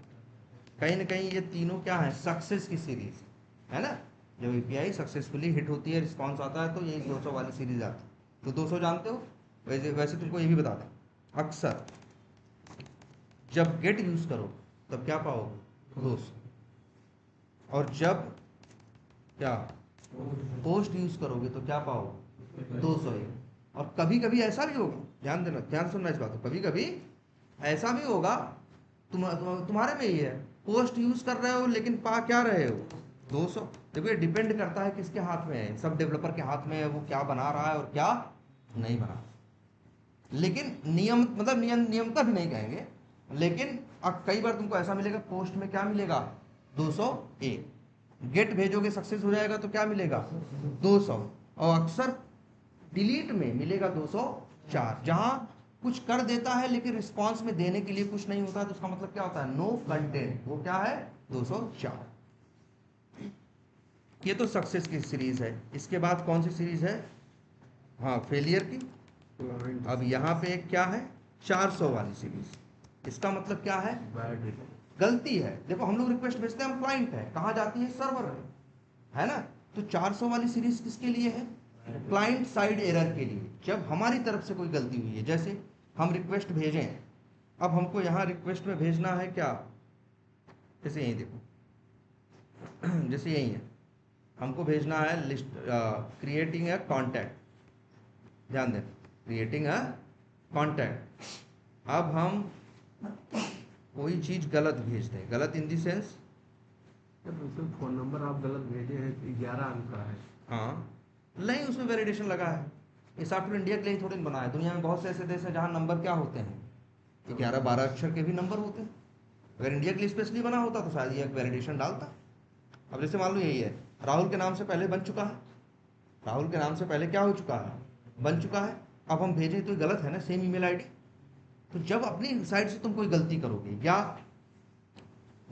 कहीं ना कहीं ये तीनों क्या है, सक्सेस की सीरीज है ना। जब एपीआई सक्सेसफुली हिट होती है, रिस्पॉन्स आता है, तो यही 200 वाली सीरीज आती है। तो 200 जानते हो, वैसे वैसे तुमको ये भी बता दें, अक्सर जब गेट यूज करो तब क्या पाओगे, 200। और जब क्या पोस्ट यूज करोगे तो क्या पाओगे, 200 ही। और कभी कभी ऐसा भी होगा, ध्यान देना, ध्यान सुनना इस बात को, कभी कभी ऐसा भी होगा, तुम्हारे में ही है, पोस्ट यूज कर रहे हो लेकिन पा क्या रहे हो, 200। देखो ये डिपेंड करता है किसके हाथ में है, सब डेवलपर के हाथ में है, वो क्या बना रहा है और क्या नहीं बना। लेकिन नियम, मतलब नियमता भी नहीं कहेंगे, लेकिन अब कई बार तुमको ऐसा मिलेगा, पोस्ट में क्या मिलेगा, 201। गेट भेजोगे सक्सेस हो जाएगा तो क्या मिलेगा, 200। और अक्सर डिलीट में मिलेगा 204। जहां कुछ कर देता है लेकिन रिस्पांस में देने के लिए कुछ नहीं होता, तो उसका मतलब क्या होता है, नो कंटेंट, वो क्या है, 204। ये तो सक्सेस की सीरीज है। इसके बाद कौन सी सीरीज है, हाँ फेलियर की। अब यहाँ पे एक क्या है, 400 वाली सीरीज। इसका मतलब क्या है, गलती है। देखो हम लोग रिक्वेस्ट भेजते हैं, हम क्लाइंट है, कहाँ जाती है, सर्वर है ना। तो 400 वाली सीरीज किसके लिए है, क्लाइंट साइड एरर के लिए, जब हमारी तरफ से कोई गलती हुई है। जैसे हम रिक्वेस्ट भेजें, अब हमको यहाँ रिक्वेस्ट में भेजना है क्या, जैसे यही देखो जैसे यही है, हमको भेजना है लिस्ट, क्रिएटिंग अ कॉन्टैक्ट, ध्यान दें, क्रिएटिंग अ कॉन्टैक्ट। अब हम कोई चीज़ गलत भेज दें, गलत इन दी सेंस, उसमें फोन नंबर आप गलत भेजे हैं, 11 अंक का है। हाँ नहीं, उसमें वैलिडेशन लगा है। ये सॉफ्टवेयर इंडिया के लिए थोड़ी बना है, दुनिया में बहुत से ऐसे देश हैं जहाँ नंबर क्या होते हैं, 11-12 अक्षर के भी नंबर होते हैं। अगर इंडिया के लिए स्पेशली बना होता तो शायद ये एक वैलिडेशन डालता। अब जैसे मान लो यही है, राहुल के नाम से पहले बन चुका है, राहुल के नाम से पहले क्या हो चुका है, बन चुका है। अब हम भेजें तो गलत है ना, सेम ईमेल आईडी। तो जब अपनी साइड से तुम कोई गलती करोगे, या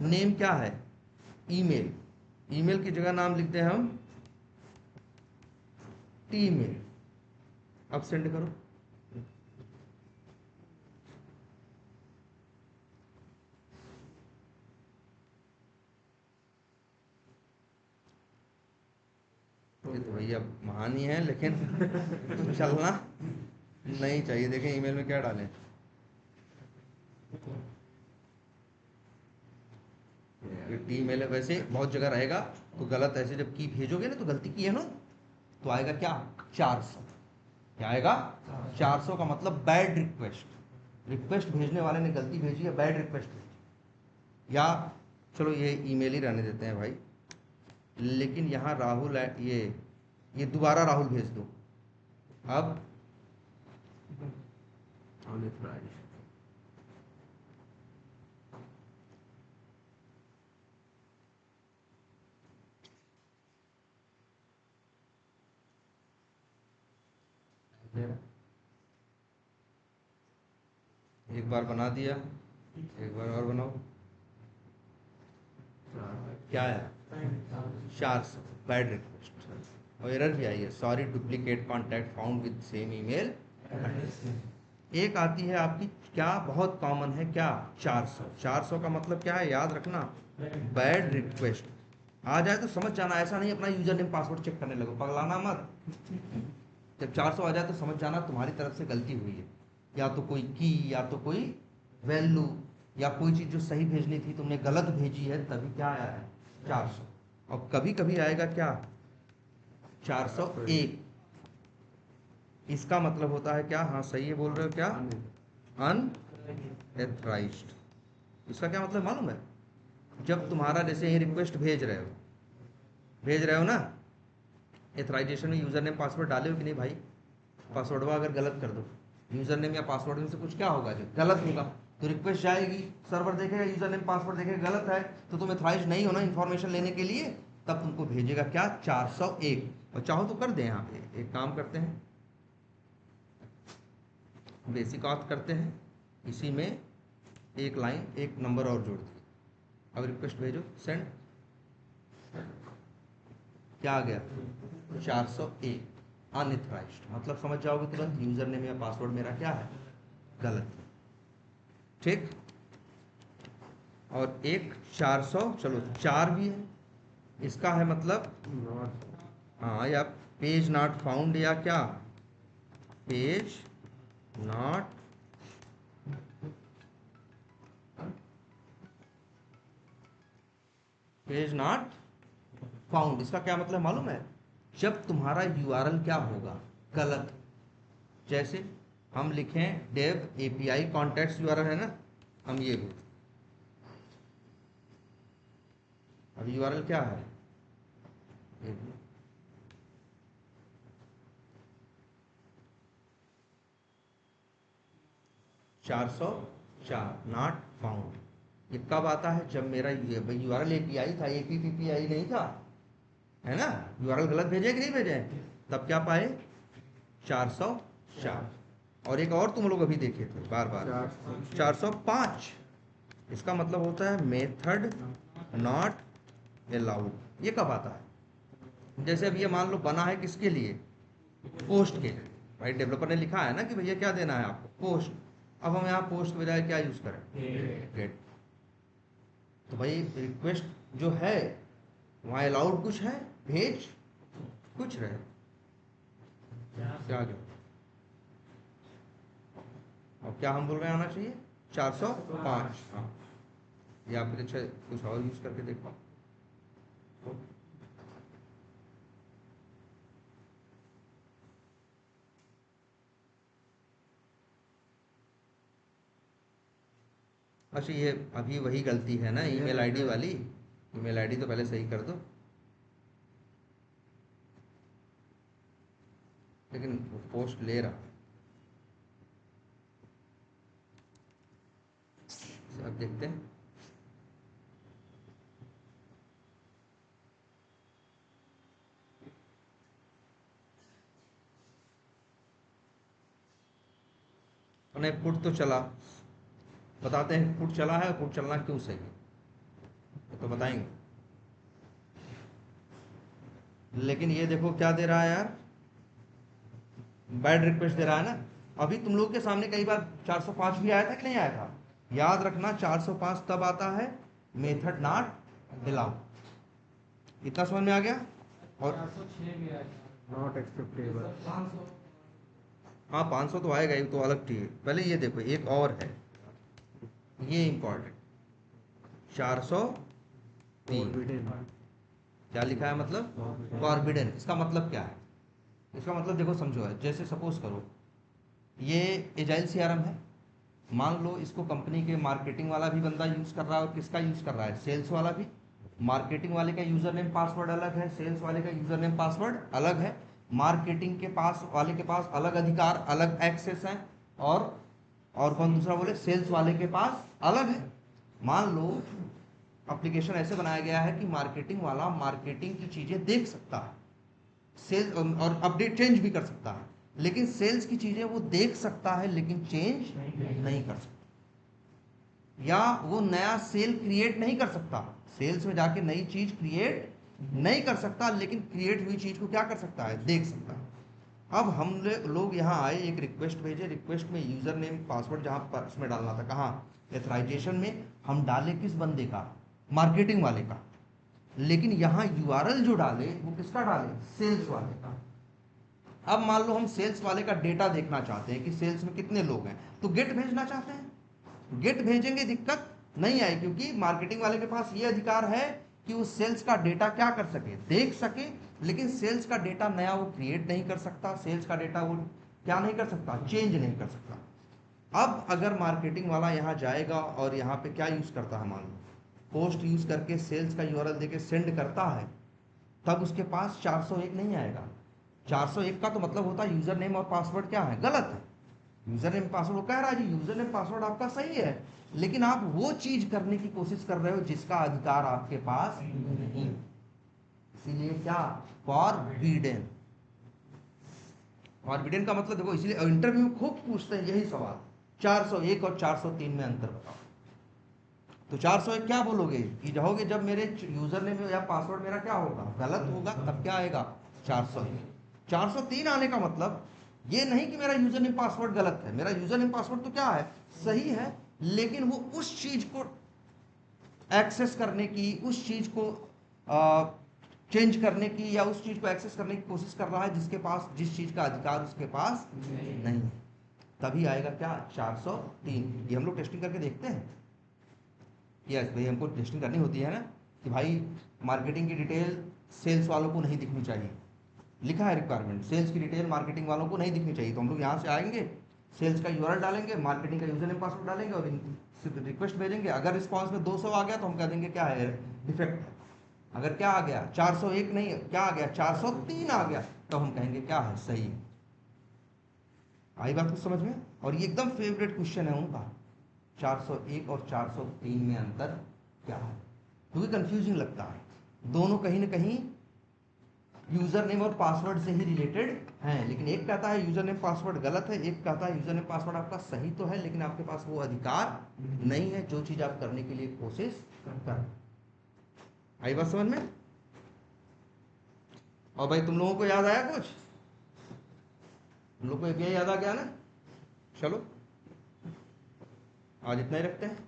नेम क्या है, ईमेल, ईमेल की जगह नाम लिखते हैं हम टी मेल, अब सेंड करो, ये तो भैया महान ही है, लेकिन चलना नहीं चाहिए। देखें ईमेल में क्या डालें, ये टी मेल है, वैसे बहुत जगह रहेगा। तो गलत ऐसे जब की भेजोगे ना, तो गलती की है ना, तो आएगा क्या, 400। क्या आएगा, 400 का मतलब बैड रिक्वेस्ट, रिक्वेस्ट भेजने वाले ने गलती भेजी है, बैड रिक्वेस्ट भेजी। या चलो ये ईमेल ही रहने देते हैं भाई, लेकिन यहाँ राहुल ये दोबारा राहुल भेज दो। अब बार बना दिया, एक बार और बनाओ। क्या है? 400 बैड रिक्वेस्ट और एरर भी आई है, sorry duplicate contact found with same email. एक आती है आपकी क्या, बहुत कॉमन है क्या, 400। 400 का मतलब क्या है याद रखना, बैड रिक्वेस्ट। आ जाए तो समझ जाना, ऐसा नहीं अपना यूजर नेम पासवर्ड चेक करने लगो, पगलाना मत। जब 400 आ जाए तो समझ जाना तुम्हारी तरफ से गलती हुई है, या तो कोई की, या तो कोई वैल्यू, या कोई चीज़ जो सही भेजनी थी तुमने गलत भेजी है, तभी क्या आया है 400। और कभी कभी आएगा क्या 401। इसका मतलब होता है क्या, हाँ सही है बोल रहे हो क्या, अनएथराइज्ड। इसका क्या मतलब मालूम है? जब तुम्हारा जैसे ये रिक्वेस्ट भेज रहे हो ना, एथराइजेशन में यूजर नेम पासवर्ड डाले हो कि नहीं भाई? पासवर्ड अगर गलत कर दो, यूजर नेम या पासवर्ड में से कुछ क्या होगा जो गलत होगा, तो रिक्वेस्ट जाएगी, सर्वर देखेगा यूजर नेम पासवर्ड देखेगा गलत है, तो तुम एथराइज नहीं हो ना इन्फॉर्मेशन लेने के लिए, तब तुमको भेजेगा क्या 401। और चाहो तो कर दे, यहाँ पे एक काम करते हैं, बेसिक ऑथ करते हैं, इसी में एक लाइन एक नंबर और जोड़ दिए। अब रिक्वेस्ट भेजो, सेंड। क्या आ गया 401 अनएथराइज्ड। मतलब समझ जाओगे तुरंत यूजर नेम या पासवर्ड मेरा क्या है, गलत। ठीक। और एक 400, चलो 4 भी है, इसका है मतलब हाँ, या पेज नॉट फाउंड, या क्या पेज नॉट फाउंड। इसका क्या मतलब मालूम है? जब तुम्हारा यूआरएल क्या होगा, गलत। जैसे हम लिखें डेव एपीआई कॉन्टैक्ट्स यूआरएल है ना, हम ये भी, अब यूआरएल क्या है, 404 नॉट फाउंड। ये कब आता है? जब मेरा यूआरएल एपीआई था, एपीपीआई नहीं था, है ना, यूआरएल गलत भेजे कि नहीं भेजे, तब क्या पाए 404। और एक और तुम लोग अभी देखे थे बार बार 405। इसका मतलब होता है मेथड नॉट अलाउड। ये कब आता है? जैसे अब ये मान लो बना है किसके लिए, पोस्ट के लिए, भाई डेवलपर ने लिखा है ना कि भैया क्या देना है आपको, पोस्ट। अब हम यहाँ पोस्ट के बजाय क्या यूज करें, गेट। तो भाई रिक्वेस्ट जो है वहाँ अलाउड कुछ है, भेज कुछ रहे, क्या आ गया। और क्या हम बोल रहे हैं आना चाहिए 405। हाँ, या फिर अच्छा कुछ और यूज करके देखो। अच्छा, ये अभी वही गलती है ना ईमेल आईडी वाली, ईमेल आईडी तो पहले सही कर दो। लेकिन पोस्ट ले रहा, अब देखते हैं। उन्हें पुट तो चला, बताते हैं पुट चला है, पुट चलना क्यों सही है तो बताएंगे। लेकिन ये देखो क्या दे रहा है यार, बैड रिक्वेस्ट दे रहा है ना। अभी तुम लोग के सामने कई बार 405 भी आया था कि नहीं आया था? याद रखना 405 तब आता है मेथड नॉट अलाउड। इतना समझ में आ गया? और 406 भी आया था, नॉट एक्सेप्टेबल। 500। हाँ 500 तो आएगा ही, तो अलग चीज। पहले ये देखो एक और है, ये इंपॉर्टेंट 403 क्या लिखा है, मतलब फॉरबिडन। इसका मतलब क्या है? इसका मतलब देखो समझो है, जैसे सपोज करो ये एजाइल सीआरएम है, मान लो इसको कंपनी के मार्केटिंग वाला भी बंदा यूज कर रहा है, और किसका यूज कर रहा है, सेल्स वाला भी। मार्केटिंग वाले का यूजर नेम पासवर्ड अलग है, सेल्स वाले का यूजर नेम पासवर्ड अलग है। मार्केटिंग के पास वाले के पास अलग अधिकार, अलग एक्सेस है, और कौन दूसरा बोले, सेल्स वाले के पास अलग है। मान लो एप्लीकेशन ऐसे बनाया गया है कि मार्केटिंग वाला मार्केटिंग की चीजें देख सकता है, सेल्स और अपडेट चेंज भी कर सकता है, लेकिन सेल्स की चीजें वो देख सकता है लेकिन चेंज नहीं कर सकता। या वो नया सेल क्रिएट नहीं कर सकता, सेल्स में जाके नई चीज क्रिएट नहीं कर सकता, लेकिन क्रिएट हुई चीज को क्या कर सकता है, देख सकता है। अब हम लोग यहाँ आए, एक रिक्वेस्ट भेजे, रिक्वेस्ट में यूजर नेम पासवर्ड जहाँ पर उसमें डालना था, कहाँ, एथराइजेशन में हम डाले किस बंदे का, मार्केटिंग वाले का, लेकिन यहाँ यूआरएल जो डाले वो किसका डाले, सेल्स वाले का। अब मान लो हम सेल्स वाले का डेटा देखना चाहते हैं कि सेल्स में कितने लोग हैं, तो गेट भेजना चाहते हैं, गेट भेजेंगे, दिक्कत नहीं आए, क्योंकि मार्केटिंग वाले के पास ये अधिकार है कि वो सेल्स का डेटा क्या कर सके, देख सके, लेकिन सेल्स का डेटा नया वो क्रिएट नहीं कर सकता, सेल्स का डेटा वो क्या नहीं कर सकता, चेंज नहीं कर सकता। अब अगर मार्केटिंग वाला यहाँ जाएगा और यहाँ पे क्या यूज करता है, मान लो पोस्ट यूज करके सेल्स का यूआरएल देके सेंड करता है, तब उसके पास 401 नहीं आएगा। 401 का तो मतलब होता है यूजर नेम और पासवर्ड क्या है, गलत है। यूजर नेम पासवर्ड, वो कह रहा है जी यूजर नेम पासवर्ड आपका सही है, लेकिन आप वो चीज करने की कोशिश कर रहे हो जिसका अधिकार आपके पास नहीं, इसीलिए क्या, फॉरबिडन। फॉरबिडन का मतलब देखो, इसलिए इंटरव्यू में खूब पूछते हैं यही सवाल, 401 और 403 में अंतर बताओ। तो 401 क्या बोलोगे कि जाओगे, जब मेरे यूजर नेम या पासवर्ड मेरा क्या होगा, गलत होगा, तब क्या आएगा, 401। 403 आने का मतलब ये नहीं कि मेरा यूजर नेम पासवर्ड गलत है, मेरा यूजर नेम पासवर्ड तो क्या है, सही है, लेकिन वो उस चीज को एक्सेस करने की, उस चीज को चेंज करने की, या उस चीज को एक्सेस करने की कोशिश कर रहा है जिसके पास, जिस चीज का अधिकार उसके पास नहीं, तभी आएगा क्या, 403। ये हम लोग टेस्टिंग करके देखते हैं, यस भाई, हमको टेस्टिंग करनी होती है ना, कि भाई मार्केटिंग की डिटेल सेल्स वालों को नहीं दिखनी चाहिए, लिखा है रिक्वायरमेंट, सेल्स की डिटेल मार्केटिंग वालों को नहीं दिखनी चाहिए, तो हम लोग यहाँ से आएंगे, सेल्स का यूआरएल डालेंगे, मार्केटिंग का यूजर नेम पासवर्ड डालेंगे और रिक्वेस्ट भेजेंगे। अगर रिस्पांस में 200 आ गया तो हम कह देंगे क्या है, डिफेक्ट है। अगर क्या आ गया, 401 नहीं, क्या आ गया, 403 आ गया, तो हम कहेंगे क्या है, सही है। आई बात कुछ समझ में? और ये एकदम फेवरेट क्वेश्चन है उनका, 401 और 403 में अंतर क्या है, क्योंकि कंफ्यूजिंग लगता है, दोनों कहीं ना कहीं यूजर नेम और पासवर्ड से ही रिलेटेड हैं, लेकिन एक कहता है यूजर नेम पासवर्ड गलत है, एक कहता है यूजर नेम पासवर्ड आपका सही तो है, लेकिन आपके पास वो अधिकार नहीं है जो चीज आप करने के लिए कोशिश करता है। आई बात समझ में? और भाई तुम लोगों को याद आया कुछ, तुम लोग को एपीआई याद आ गया ना? चलो आज इतना ही रखते हैं।